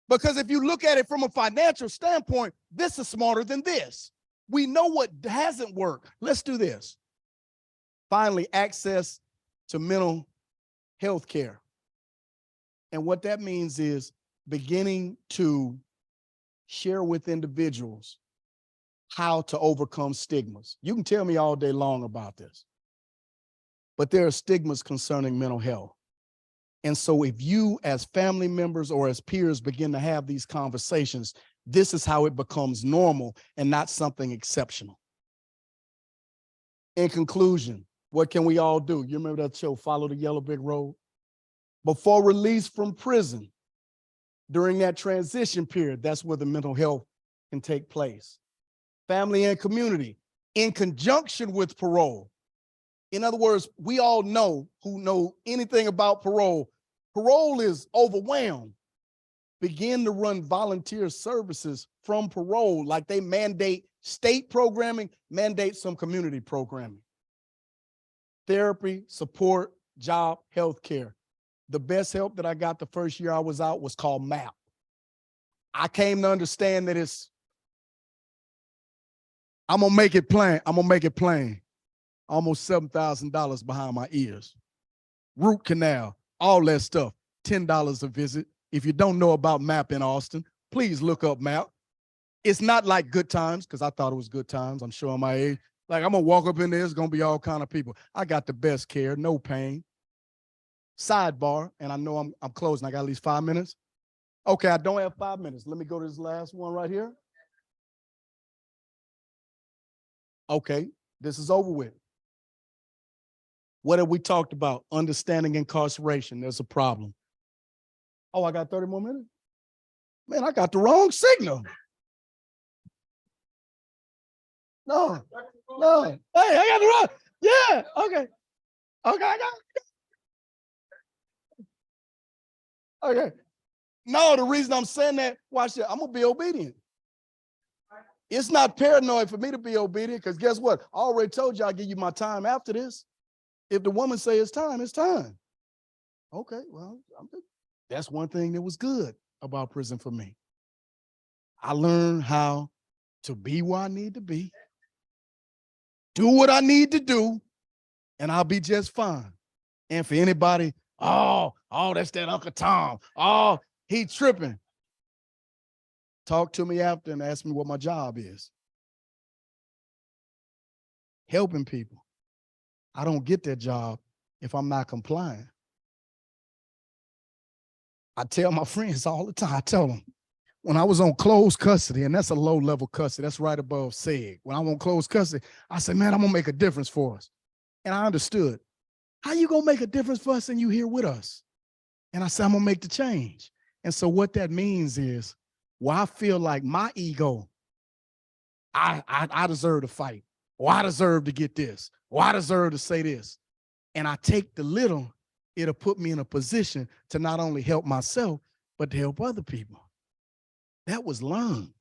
Because if you look at it from a financial standpoint, this is smarter than this. We know what hasn't worked. Let's do this. Finally, access to mental health care. And what that means is beginning to share with individuals how to overcome stigmas. You can tell me all day long about this, but there are stigmas concerning mental health. And so if you as family members or as peers begin to have these conversations, this is how it becomes normal and not something exceptional. In conclusion, what can we all do? You remember that show, Follow the Yellow Brick Road? Before release from prison, during that transition period, that's where the mental health can take place. Family and community, in conjunction with parole. In other words, we all know who know anything about parole. Parole is overwhelmed. Begin to run volunteer services from parole, like they mandate state programming, mandate some community programming. Therapy, support, job, healthcare. The best help that I got the first year I was out was called MAP. I came to understand that I'm gonna make it plain. Almost $7,000 behind my ears. Root canal, all that stuff, $10 a visit. If you don't know about MAP in Austin, please look up MAP. It's not like good times, because I thought it was good times. I'm showing my age. Like, I'm gonna walk up in there, it's gonna be all kind of people. I got the best care, no pain. Sidebar, and I know I'm closing. I got at least 5 minutes. Okay, I don't have 5 minutes. Let me go to this last one right here. Okay, this is over with. What have we talked about? Understanding incarceration. There's a problem. Oh, I got 30 more minutes? Man, I got the wrong signal. No. Hey, I got the wrong. Yeah, okay. Okay, I got. Okay. No, the reason I'm saying that, watch this, I'm gonna be obedient. It's not paranoid for me to be obedient, because guess what? I already told you I'll give you my time after this. If the woman say it's time, it's time. Okay, well, that's one thing that was good about prison for me. I learned how to be where I need to be, do what I need to do, and I'll be just fine. And for anybody, oh, that's that Uncle Tom. Oh, he tripping. Talk to me after and ask me what my job is. Helping people. I don't get that job if I'm not complying. I tell my friends all the time, I tell them, when I was on closed custody, and that's a low level custody, that's right above SEG. When I'm on closed custody, I said, man, I'm gonna make a difference for us. And I understood, how you gonna make a difference for us and you here with us? And I said, I'm gonna make the change. And so what that means is, well, I feel like my ego, I deserve to fight, or I deserve to get this, or I deserve to say this. And I take the little, it'll put me in a position to not only help myself, but to help other people. That was learned.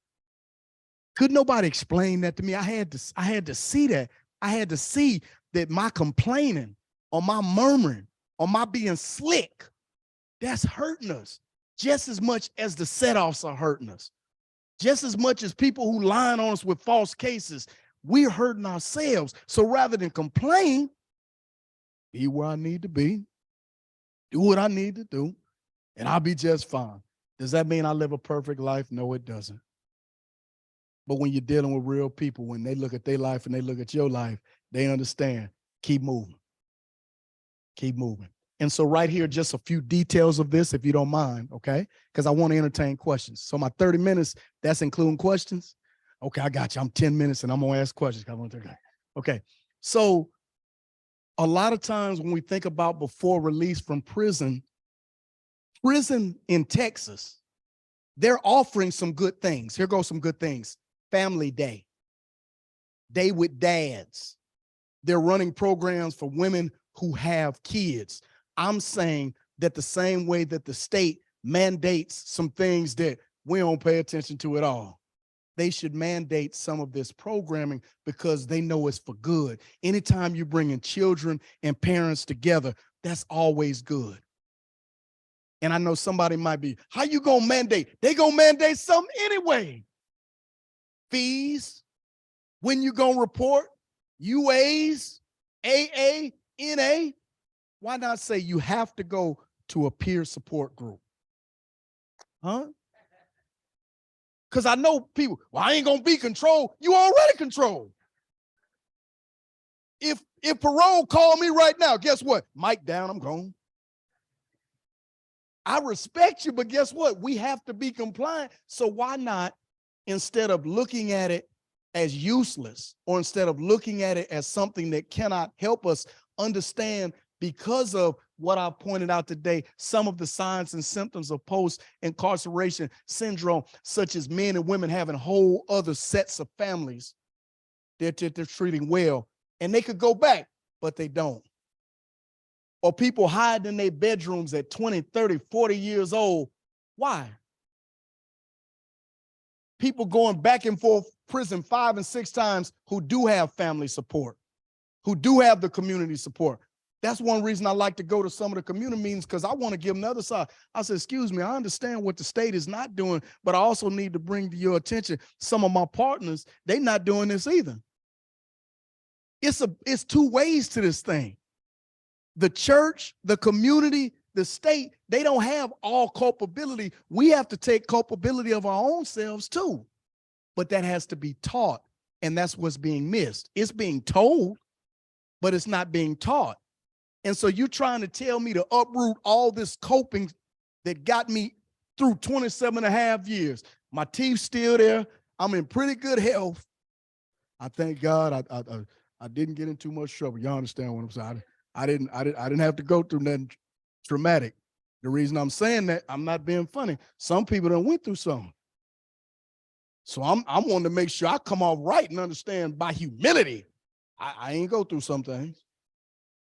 Could nobody explain that to me? I had to see that. I had to see that my complaining or my murmuring or my being slick, that's hurting us just as much as the set-offs are hurting us. Just as much as people who lying on us with false cases, we're hurting ourselves. So rather than complain, be where I need to be, do what I need to do, and I'll be just fine. Does that mean I live a perfect life? No, it doesn't. But when you're dealing with real people, when they look at their life and they look at your life, they understand. Keep moving. Keep moving. And so right here, just a few details of this, if you don't mind, okay? Because I want to entertain questions. So my 30 minutes, that's including questions? Okay, I got you. I'm 10 minutes and I'm going to ask questions. Okay, so a lot of times when we think about before release from prison in Texas, they're offering some good things. Here goes some good things. Family Day, Day with Dads. They're running programs for women who have kids. I'm saying that the same way that the state mandates some things that we don't pay attention to at all, they should mandate some of this programming because they know it's for good. Anytime you're bringing children and parents together, that's always good. And I know somebody might be, how you gonna mandate? They gonna mandate something anyway. Fees, when you gonna report, UAs, AA, NA. Why not say you have to go to a peer support group? Huh? Because I know people, well, I ain't gonna be controlled. You already controlled. If parole called me right now, guess what? Mic down, I'm gone. I respect you, but guess what? We have to be compliant. So why not, instead of looking at it as useless, or instead of looking at it as something that cannot help us understand, because of what I pointed out today, some of the signs and symptoms of post-incarceration syndrome, such as men and women having whole other sets of families that they're treating well, and they could go back, but they don't. Or people hiding in their bedrooms at 20, 30, 40 years old. Why? People going back and forth prison 5 and 6 times who do have family support, who do have the community support. That's one reason I like to go to some of the community meetings, because I want to give them the other side. I said, excuse me, I understand what the state is not doing, but I also need to bring to your attention some of my partners, they're not doing this either. It's two ways to this thing. The church, the community, the state, they don't have all culpability. We have to take culpability of our own selves too. but that has to be taught. And that's what's being missed. It's being told, but it's not being taught. And so you're trying to tell me to uproot all this coping that got me through 27 and a half years. My teeth still there. I'm in pretty good health. I thank God I didn't get in too much trouble. Y'all understand what I'm saying? I didn't have to go through nothing traumatic. The reason I'm saying that, I'm not being funny. Some people done went through something. So I'm wanting to make sure I come off right and understand by humility. I ain't go through some things,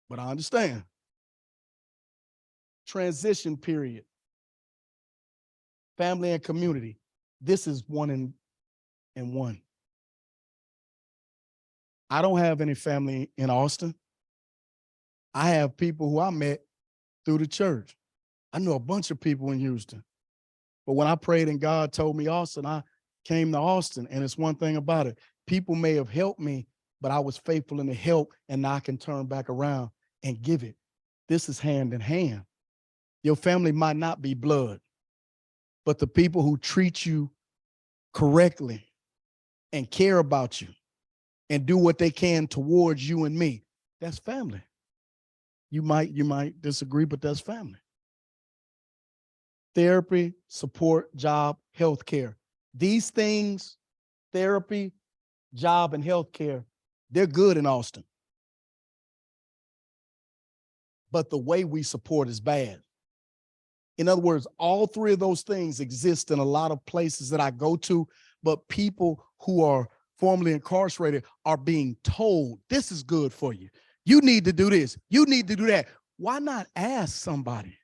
but I understand. Transition period. Family and community. This is one in one. I don't have any family in Austin. I have people who I met through the church. I know a bunch of people in Houston. But when I prayed and God told me Austin, I came to Austin. And it's one thing about it. People may have helped me, but I was faithful in the help, and now I can turn back around and give it. This is hand in hand. Your family might not be blood, but the people who treat you correctly and care about you and do what they can towards you and me, that's family. You might disagree, but that's family. Therapy, support, job, healthcare. These things, therapy, job, and healthcare, they're good in Austin. But the way we support is bad. In other words, all three of those things exist in a lot of places that I go to, but people who are formerly incarcerated are being told, this is good for you. You need to do this. You need to do that. Why not ask somebody?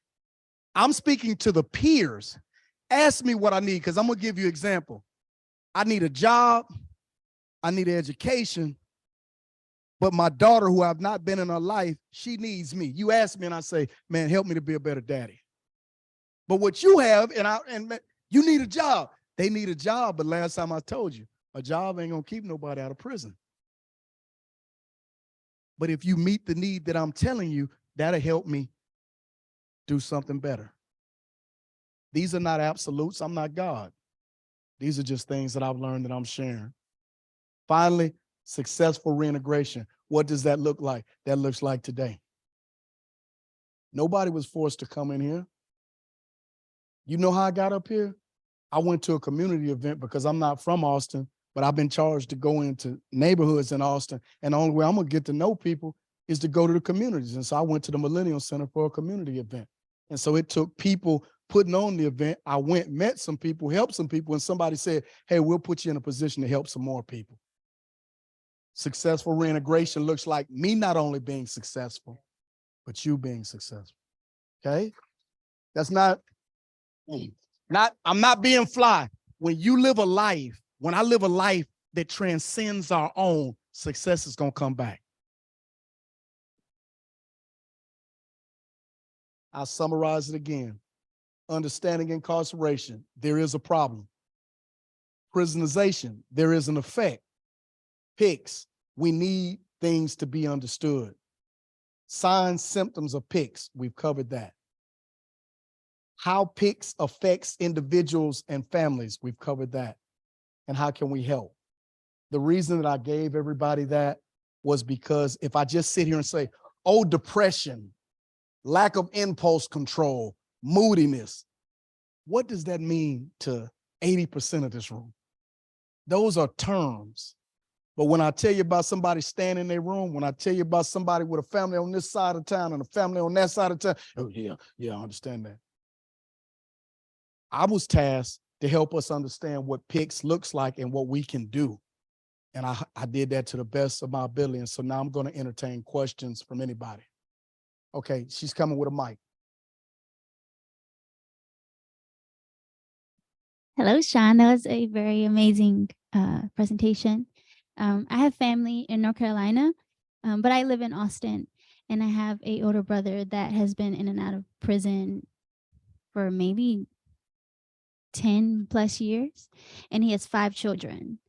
I'm speaking to the peers. Ask me what I need, because I'm going to give you an example. I need a job. I need an education. But my daughter, who I've not been in her life, she needs me. You ask me and I say, man, help me to be a better daddy. But what you have, and you need a job. They need a job, but last time I told you, a job ain't gonna keep nobody out of prison. But if you meet the need that I'm telling you, that'll help me do something better. These are not absolutes. I'm not God. These are just things that I've learned that I'm sharing. Finally, successful reintegration. What does that look like? That looks like today. Nobody was forced to come in here. You know how I got up here? I went to a community event because I'm not from Austin, but I've been charged to go into neighborhoods in Austin. And the only way I'm going to get to know people is to go to the communities. And so I went to the Millennium Center for a community event. And so it took people putting on the event. I went, met some people, helped some people, and somebody said, hey, we'll put you in a position to help some more people. Successful reintegration looks like me not only being successful, but you being successful. Okay? That's I'm not being fly. When you live a life, when I live a life that transcends our own, success is going to come back. I'll summarize it again. Understanding incarceration, there is a problem. Prisonization, there is an effect. PICS, we need things to be understood. Signs, symptoms of PICS, we've covered that. How PICS affects individuals and families, we've covered that. And how can we help? The reason that I gave everybody that was because if I just sit here and say, oh, depression, lack of impulse control, moodiness, what does that mean to 80% of this room? Those are terms. But when I tell you about somebody staying in their room, when I tell you about somebody with a family on this side of town and a family on that side of town, oh yeah, I understand that. I was tasked to help us understand what PICS looks like and what we can do. And I did that to the best of my ability. And so now I'm going to entertain questions from anybody. Okay, she's coming with a mic. Hello, Sean. That was a very amazing presentation. I have family in North Carolina, but I live in Austin, and I have an older brother that has been in and out of prison for maybe 10 plus years, and he has 5 children.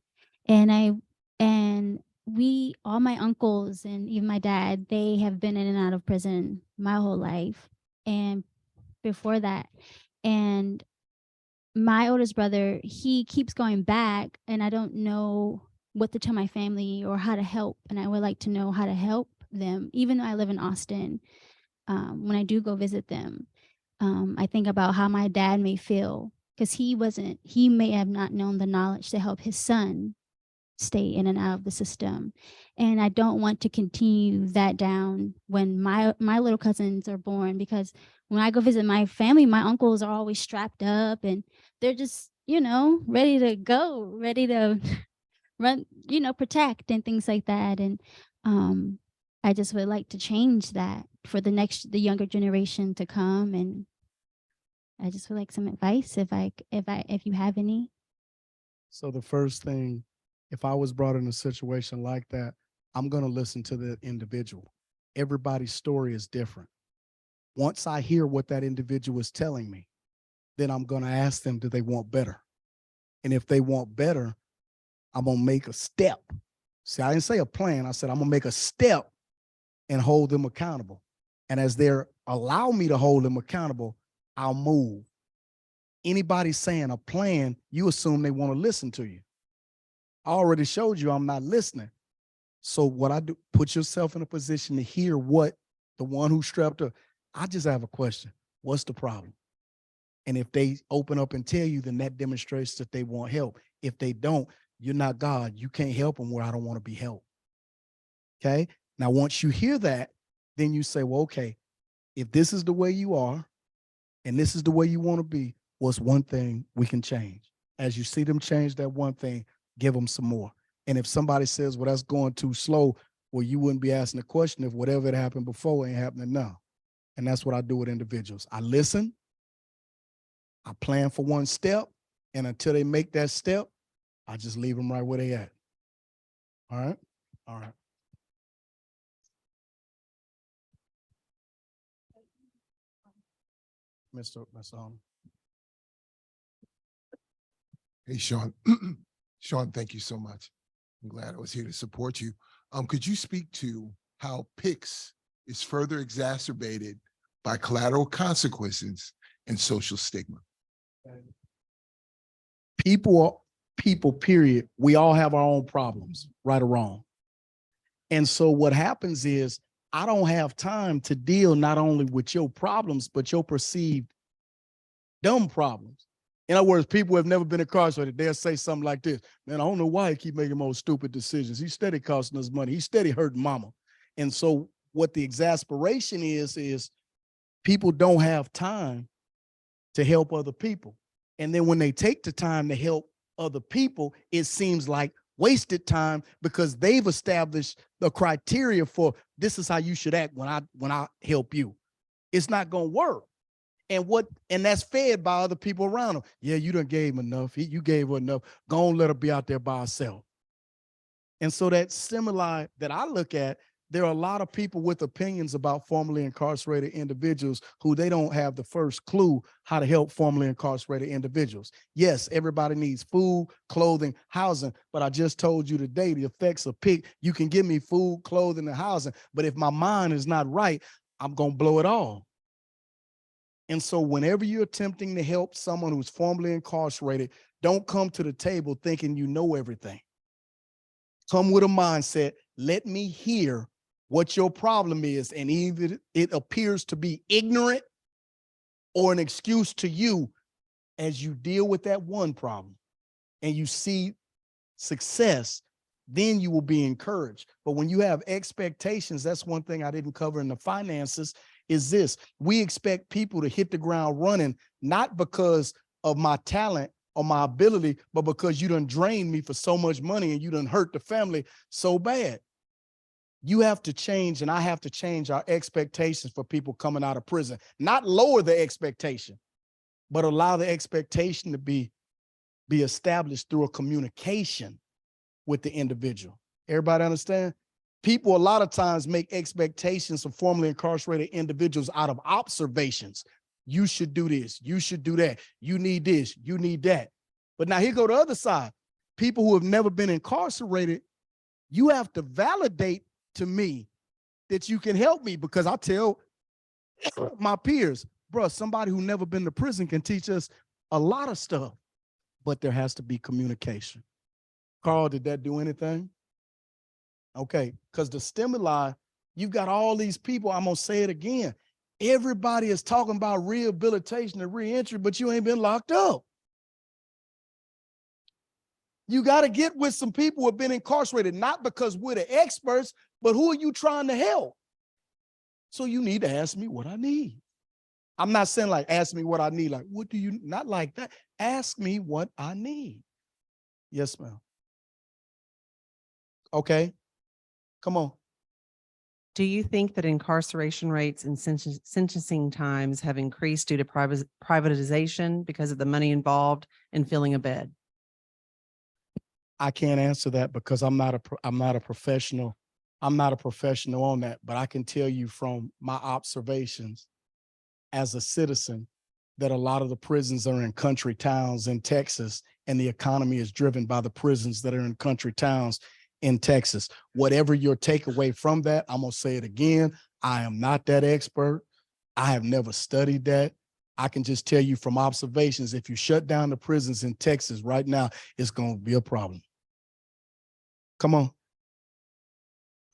And we, all my uncles and even my dad, they have been in and out of prison my whole life and before that. And my oldest brother, he keeps going back, and I don't know what to tell my family or how to help. And I would like to know how to help them, even though I live in Austin. When I do go visit them, I think about how my dad may feel, because he may have not known the knowledge to help his son stay in and out of the system. And I don't want to continue that down when my little cousins are born, because when I go visit my family, my uncles are always strapped up and they're just, ready to go, ready to run, protect and things like that. And I just would like to change that for the younger generation to come. And I just would like some advice if you have any. So the first thing, if I was brought in a situation like that, I'm going to listen to the individual. Everybody's story is different. Once I hear what that individual is telling me, then I'm going to ask them, do they want better? And if they want better, I'm going to make a step. See, I didn't say a plan. I said, I'm going to make a step and hold them accountable. And as they're allow me to hold them accountable, I'll move. Anybody saying a plan, you assume they want to listen to you. I already showed you I'm not listening. So what I do, put yourself in a position to hear what the one who strapped up. I just have a question. What's the problem? And if they open up and tell you, then that demonstrates that they want help. If they don't, you're not God. You can't help them where I don't want to be helped. Okay. Now, once you hear that, then you say, well, okay, if this is the way you are and this is the way you want to be, what's one thing we can change? As you see them change that one thing, give them some more. And if somebody says, well, that's going too slow, well, you wouldn't be asking the question if whatever had happened before ain't happening now. And that's what I do with individuals. I listen, I plan for one step, and until they make that step, I just leave them right where they at. All right? All right. Mr. Hey, Sean. Sean, thank you so much. I'm glad I was here to support you. Could you speak to how PICS is further exacerbated by collateral consequences and social stigma? People, period. We all have our own problems, right or wrong. And so what happens is I don't have time to deal not only with your problems, but your perceived dumb problems. In other words, people who have never been incarcerated, they'll say something like this: man, I don't know why he keep making more stupid decisions. He's steady costing us money. He's steady hurting mama. And so what the exasperation is people don't have time to help other people. And then when they take the time to help other people, it seems like wasted time because they've established the criteria for this is how you should act when I help you. It's not going to work. And that's fed by other people around them. Yeah, you done gave him enough. You gave her enough. Go on, let her be out there by herself. And so that stimuli that I look at, there are a lot of people with opinions about formerly incarcerated individuals who they don't have the first clue how to help formerly incarcerated individuals. Yes, everybody needs food, clothing, housing, but I just told you today the effects of PIC. You can give me food, clothing, and housing, but if my mind is not right, I'm going to blow it all. And so whenever you're attempting to help someone who's formerly incarcerated, don't come to the table thinking you know everything. Come with a mindset, let me hear what your problem is, and either it appears to be ignorant or an excuse to you, as you deal with that one problem and you see success, then you will be encouraged. But when you have expectations, that's one thing I didn't cover in the finances, is this: we expect people to hit the ground running, not because of my talent or my ability, but because you done drained me for so much money and you done hurt the family so bad. You have to change, and I have to change our expectations for people coming out of prison. Not lower the expectation, but allow the expectation to be established through a communication with the individual. Everybody understand? People a lot of times make expectations of formerly incarcerated individuals out of observations. You should do this. You should do that. You need this. You need that. But now here go the other side. People who have never been incarcerated, you have to validate to me that you can help me, because I tell my peers, bro, somebody who never been to prison can teach us a lot of stuff, but there has to be communication. Carl, did that do anything? Okay, because the stimuli, you've got all these people, I'm gonna say it again. Everybody is talking about rehabilitation and reentry, but you ain't been locked up. You got to get with some people who have been incarcerated, not because we're the experts, but who are you trying to help? So you need to ask me what I need. I'm not saying like, ask me what I need. Like, what do you, not like that. Ask me what I need. Yes, ma'am. Okay, come on. Do you think that incarceration rates and sentencing times have increased due to privatization because of the money involved in filling a bed? I can't answer that because I'm not a professional. I'm not a professional on that, but I can tell you from my observations as a citizen that a lot of the prisons are in country towns in Texas, and the economy is driven by the prisons that are in country towns in Texas. Whatever your takeaway from that, I'm gonna say it again. I am not that expert. I have never studied that. I can just tell you from observations, if you shut down the prisons in Texas right now, it's gonna be a problem. Come on.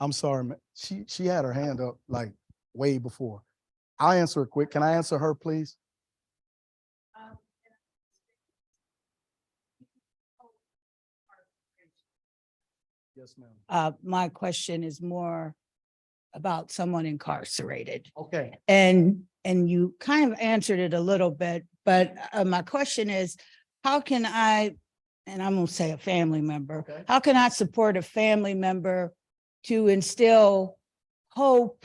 I'm sorry, man. She had her hand up like way before. I'll answer it quick. Can I answer her, please? Yes, ma'am. My question is more about someone incarcerated. Okay. And you kind of answered it a little bit, but my question is, how can I, and I'm gonna say a family member, Okay. how can I support a family member to instill hope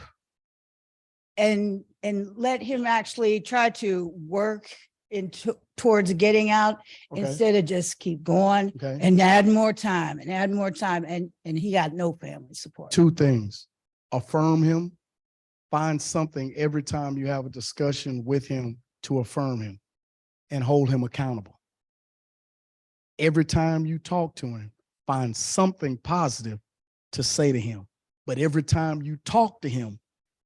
and let him actually try to work towards getting out Okay. instead of just keep going Okay. and add more time and add more time, and he got no family support. Two things. Affirm him. Find something every time you have a discussion with him to affirm him and hold him accountable. Every time you talk to him, find something positive to say to him. But every time you talk to him,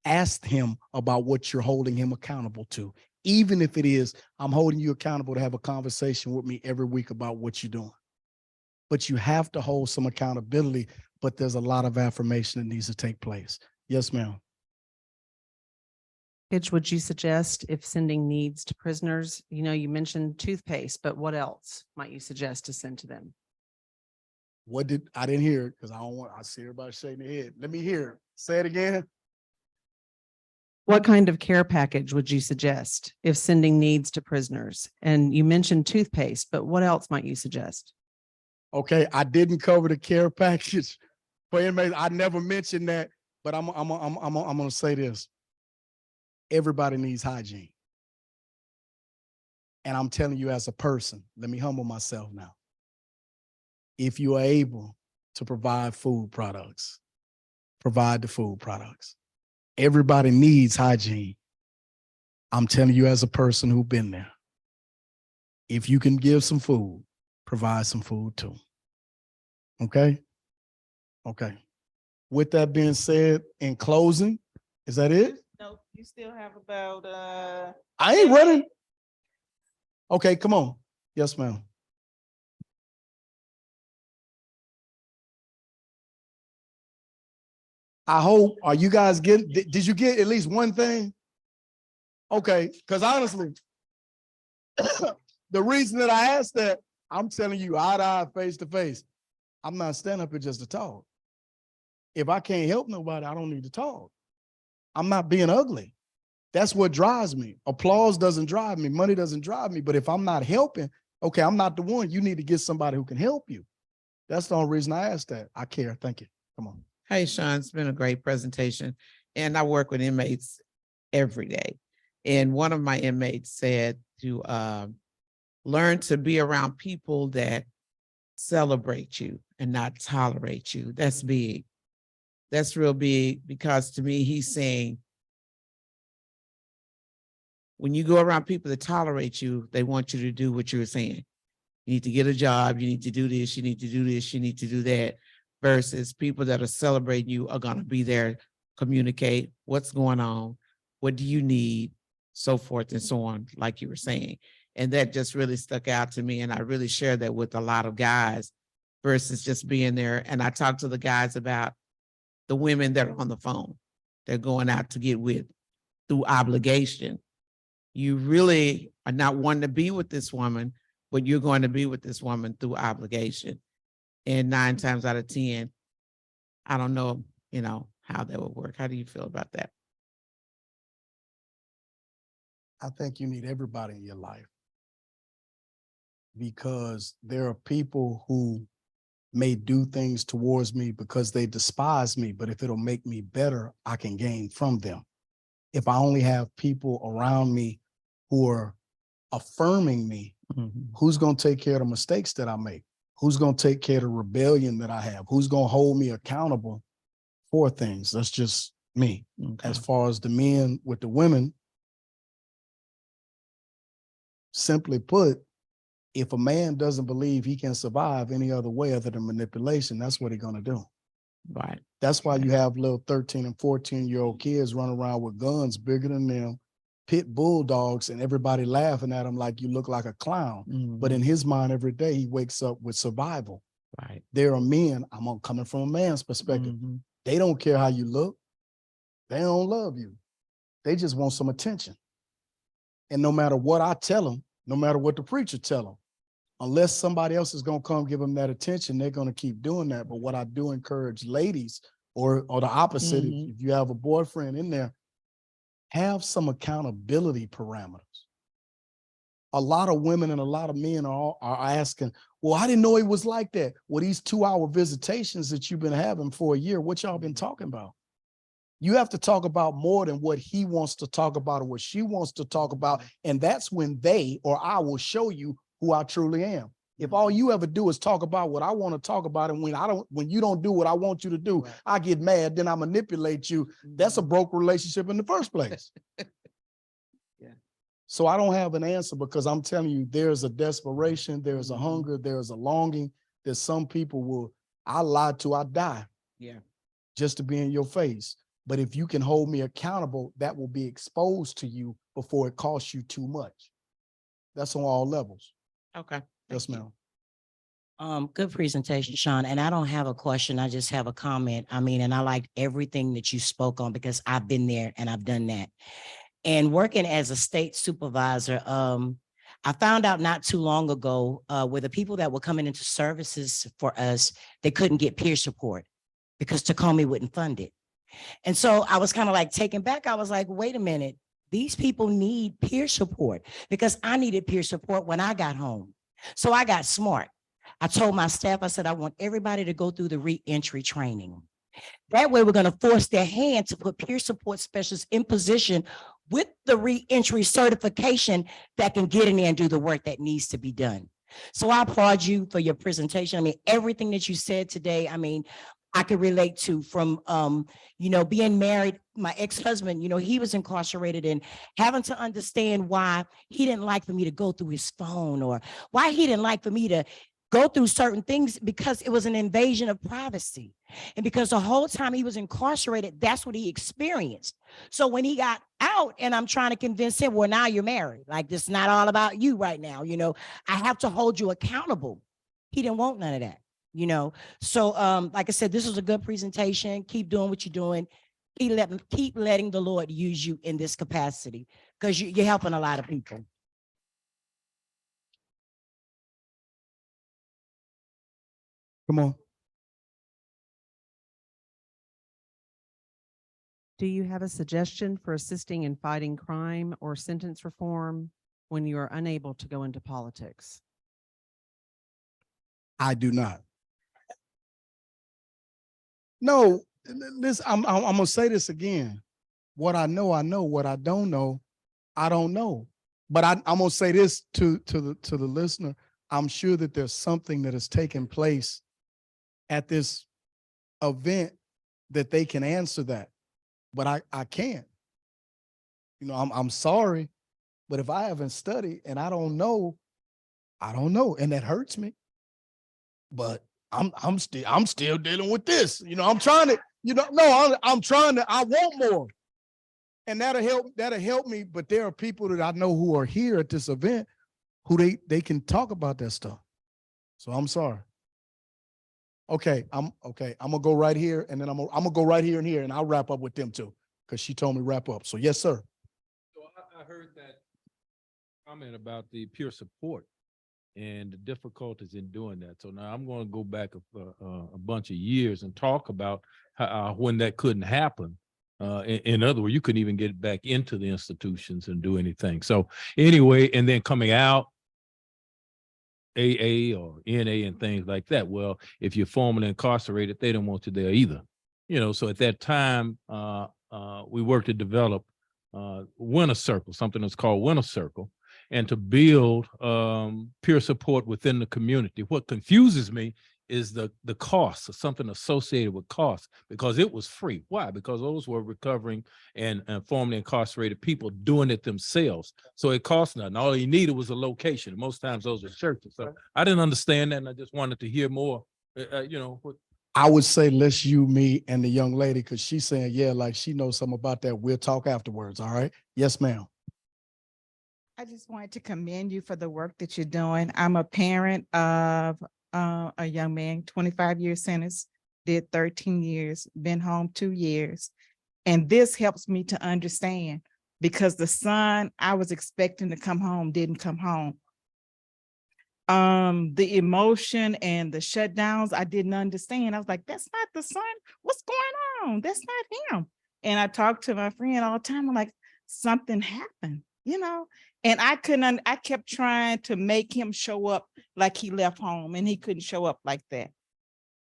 ask him about what you're holding him accountable to. Even if it is, I'm holding you accountable to have a conversation with me every week about what you're doing. But you have to hold some accountability, but there's a lot of affirmation that needs to take place. Yes, ma'am. Which would you suggest if sending needs to prisoners? You know, you mentioned toothpaste, but what else might you suggest to send to them? I didn't hear it because I see everybody shaking their head. Let me hear it. Say it again. What kind of care package would you suggest if sending needs to prisoners? And you mentioned toothpaste, but what else might you suggest? Okay, I didn't cover the care package for inmates. I never mentioned that, but I'm gonna say this. Everybody needs hygiene. And I'm telling you as a person, let me humble myself now. If you are able to provide food products, provide the food products. Everybody needs hygiene. I'm telling you as a person who's been there. If you can give some food, provide some food too. Okay? Okay. With that being said, in closing, is that it? No, you still have about I ain't running. Okay, come on. Yes, ma'am. I hope, are you guys getting, did you get at least one thing? Okay, because honestly, the reason that I asked that, I'm telling you eye to eye, face to face. I'm not standing up here just to talk. If I can't help nobody, I don't need to talk. I'm not being ugly. That's what drives me. Applause doesn't drive me. Money doesn't drive me. But if I'm not helping, okay, I'm not the one. You need to get somebody who can help you. That's the only reason I asked that. I care. Thank you. Come on. Hey, Sean, it's been a great presentation. And I work with inmates every day. And one of my inmates said to learn to be around people that celebrate you and not tolerate you. That's big. That's real big, because to me, he's saying, when you go around people that tolerate you, they want you to do what you were saying. You need to get a job. You need to do this. You need to do this. You need to do that. Versus people that are celebrating you are going to be there, communicate what's going on. What do you need? so forth and so on, like you were saying. And that just really stuck out to me. And I really share that with a lot of guys versus just being there. And I talk to the guys about the women that are on the phone. They're going out to get with through obligation. You really are not wanting to be with this woman, but you're going to be with this woman through obligation. And 9 times out of 10, I don't know, how that would work. How do you feel about that? I think you need everybody in your life because there are people who may do things towards me because they despise me, but if it'll make me better, I can gain from them. If I only have people around me who are affirming me, who's going to take care of the mistakes that I make? Who's going to take care of the rebellion that I have? Who's going to hold me accountable for things? That's just me. Okay. As far as the men with the women, simply put, if a man doesn't believe he can survive any other way other than manipulation, that's what he's going to do. Right. That's why you have little 13 and 14-year-old kids running around with guns bigger than them, pit bulldogs, and everybody laughing at him like you look like a clown. But in his mind, every day he wakes up with survival. Right. There are men, I'm coming from a man's perspective. They don't care how you look. They don't love you. They just want some attention. And no matter what I tell them, no matter what the preacher tell them, unless somebody else is going to come give them that attention, they're going to keep doing that. But what I do encourage ladies, or the opposite, if you have a boyfriend in there, have some accountability parameters. A lot of women and a lot of men are asking, well, I didn't know he was like that. Well, these 2-hour visitations that you've been having for a year, what y'all been talking about? You have to talk about more than what he wants to talk about or what she wants to talk about. And that's when they or I will show you who I truly am. If all you ever do is talk about what I want to talk about, and when you don't do what I want you to do, right, I get mad, then I manipulate you. That's a broke relationship in the first place. Yeah. So I don't have an answer because I'm telling you, there's a desperation, there's a hunger, there's a longing that some people will, I lie till I die. Yeah. Just to be in your face. But if you can hold me accountable, that will be exposed to you before it costs you too much. That's on all levels. Okay. Yes, ma'am. Good presentation, Sean. And I don't have a question. I just have a comment. I mean, and I liked everything that you spoke on because I've been there and I've done that. And working as a state supervisor, I found out not too long ago where the people that were coming into services for us, they couldn't get peer support because Tacoma wouldn't fund it. And so I was kind of like taken back. I was like, wait a minute, these people need peer support because I needed peer support when I got home. So I got smart. I told my staff, I said, I want everybody to go through the re-entry training. That way we're going to force their hand to put peer support specialists in position with the re-entry certification that can get in there and do the work that needs to be done. So I applaud you for your presentation. I mean, everything that you said today, I mean, I could relate to from, being married, my ex-husband, he was incarcerated and having to understand why he didn't like for me to go through his phone or why he didn't like for me to go through certain things because it was an invasion of privacy. And because the whole time he was incarcerated, that's what he experienced. So when he got out and I'm trying to convince him, well, now you're married. Like, this is not all about you right now. I have to hold you accountable. He didn't want none of that. So like I said, this was a good presentation. Keep doing what you're doing. Keep letting the Lord use you in this capacity because you're helping a lot of people. Come on. Do you have a suggestion for assisting in fighting crime or sentence reform when you are unable to go into politics? I do not. No, listen, I'm going to say this again. What I know, I know. What I don't know, I don't know. But I'm going to say this to the listener. I'm sure that there's something that has taken place at this event that they can answer that. But I can't. I'm sorry. But if I haven't studied and I don't know. And that hurts me. But I'm still dealing with this. I'm trying to, I'm trying to, I want more. And that'll help me. But there are people that I know who are here at this event who they can talk about that stuff. So I'm sorry. Okay, I'm gonna go right here, and then I'm gonna go right here and here, and I'll wrap up with them too, because she told me to wrap up. So yes, sir. So I heard that comment about the peer support and the difficulties in doing that. So now I'm going to go back a bunch of years and talk about how, when that couldn't happen. In other words, you couldn't even get back into the institutions and do anything. So anyway, and then coming out, AA or NA and things like that. Well, if you're formerly incarcerated, they don't want you there either. You know, so at that time, we worked to develop Winter Circle, something that's called Winter Circle, and to build peer support within the community. What confuses me is the cost, or something associated with cost, because it was free. Why? Because those were recovering and formerly incarcerated people doing it themselves. So it cost nothing. All you needed was a location. Most times those are churches. So I didn't understand that, and I just wanted to hear more, you know, what. I would say let's you, me, and the young lady, because she's saying, yeah, like she knows something about that. We'll talk afterwards. All right. Yes, ma'am. I just wanted to commend you for the work that you're doing. I'm a parent of a young man, 25-year sentence, did 13 years, been home 2 years. And this helps me to understand, because the son I was expecting to come home didn't come home. The emotion and the shutdowns, I didn't understand. I was like, that's not the son. What's going on? That's not him. And I talked to my friend all the time. I'm like, something happened, you know? And I kept trying to make him show up like he left home, and he couldn't show up like that.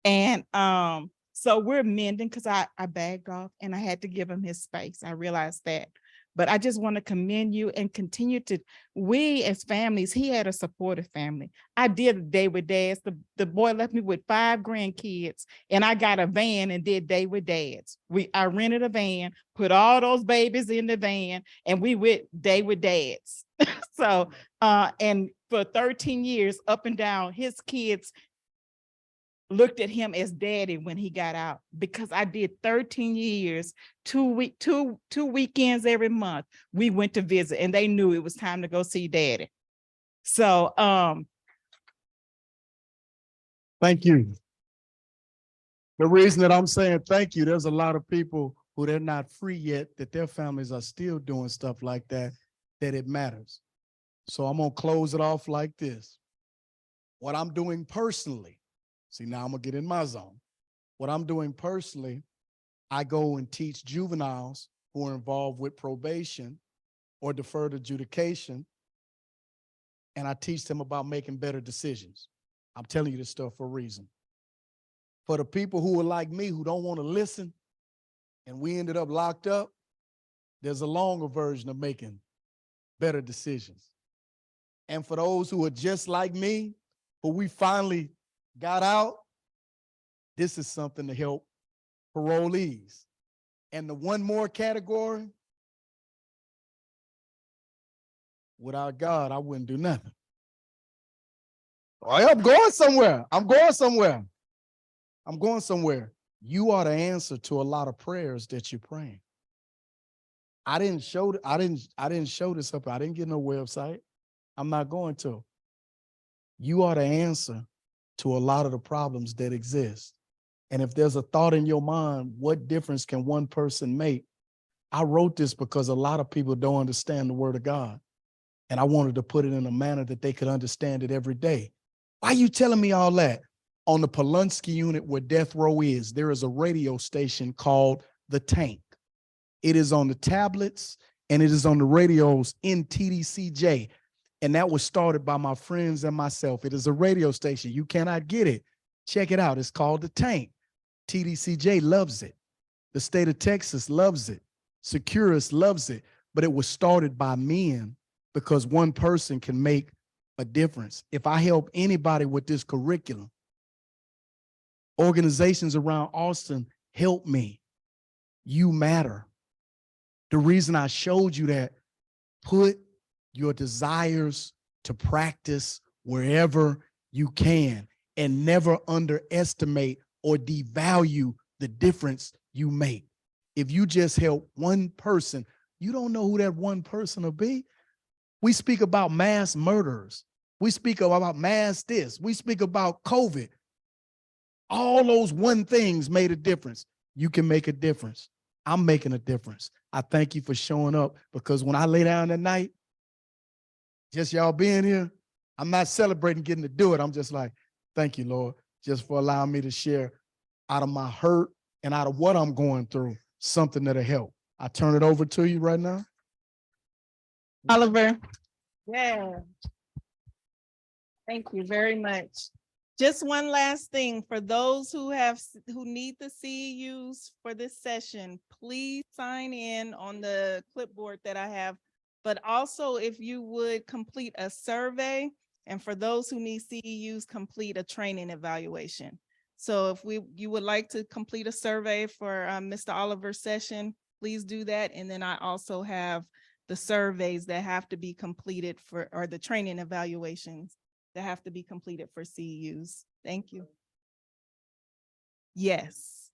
And so we're mending, because I bagged off and I had to give him his space. I realized that. But I just want to commend you and continue to, we as families, he had a supportive family. I did a day with dads. The boy left me with 5 grandkids, and I got a van and did day with dads. I rented a van, put all those babies in the van, and we went day with dads. So, and for 13 years up and down, his kids looked at him as daddy when he got out, because I did 13 years, 2 weekends every month. We went to visit, and they knew it was time to go see daddy. So, Thank you. The reason that I'm saying thank you, there's a lot of people who they're not free yet, that their families are still doing stuff like that, that it matters. So I'm gonna close it off like this. What I'm doing personally, see, now I'm gonna get in my zone. What I'm doing personally, I go and teach juveniles who are involved with probation or deferred adjudication, and I teach them about making better decisions. I'm telling you this stuff for a reason. For the people who are like me, who don't want to listen, and we ended up locked up, there's a longer version of making better decisions. And for those who are just like me, who we finally got out, this is something to help parolees. And the one more category, without God, I wouldn't do nothing. I'm going somewhere. I'm going somewhere. I'm going somewhere. You are the answer to a lot of prayers that you're praying. I didn't show this up. I didn't get no website. I'm not going to. You are the answer to a lot of the problems that exist. And if there's a thought in your mind, what difference can one person make? I wrote this because a lot of people don't understand the word of God. And I wanted to put it in a manner that they could understand it every day. Why are you telling me all that? On the Polunsky unit where death row is, there is a radio station called The Tank. It is on the tablets and it is on the radios in TDCJ. And that was started by my friends and myself. It is a radio station. You cannot get it. Check it out. It's called The Tank. TDCJ loves it. The state of Texas loves it. Securus loves it. But it was started by men because one person can make a difference. If I help anybody with this curriculum, organizations around Austin help me. You matter. The reason I showed you that, put your desires to practice wherever you can, and never underestimate or devalue the difference you make. If you just help one person, You don't know who that one person will be. We speak about mass murders. We speak about mass this. We speak about COVID. All those one things made a difference. You can make a difference. I'm making a difference. I thank you for showing up, because when I lay down at night, just y'all being here, I'm not celebrating getting to do it. I'm just like, thank you, Lord, just for allowing me to share out of my hurt and out of what I'm going through, something that'll help. I turn it over to you right now. Oliver. Yeah. Thank you very much. Just one last thing for those who need the CEUs for this session, please sign in on the clipboard that I have. But also, if you would complete a survey, and for those who need CEUs, complete a training evaluation. So if you would like to complete a survey for Mr. Oliver's session, please do that. And then I also have the surveys that have to be completed or the training evaluations that have to be completed for CEUs. Thank you. Yes.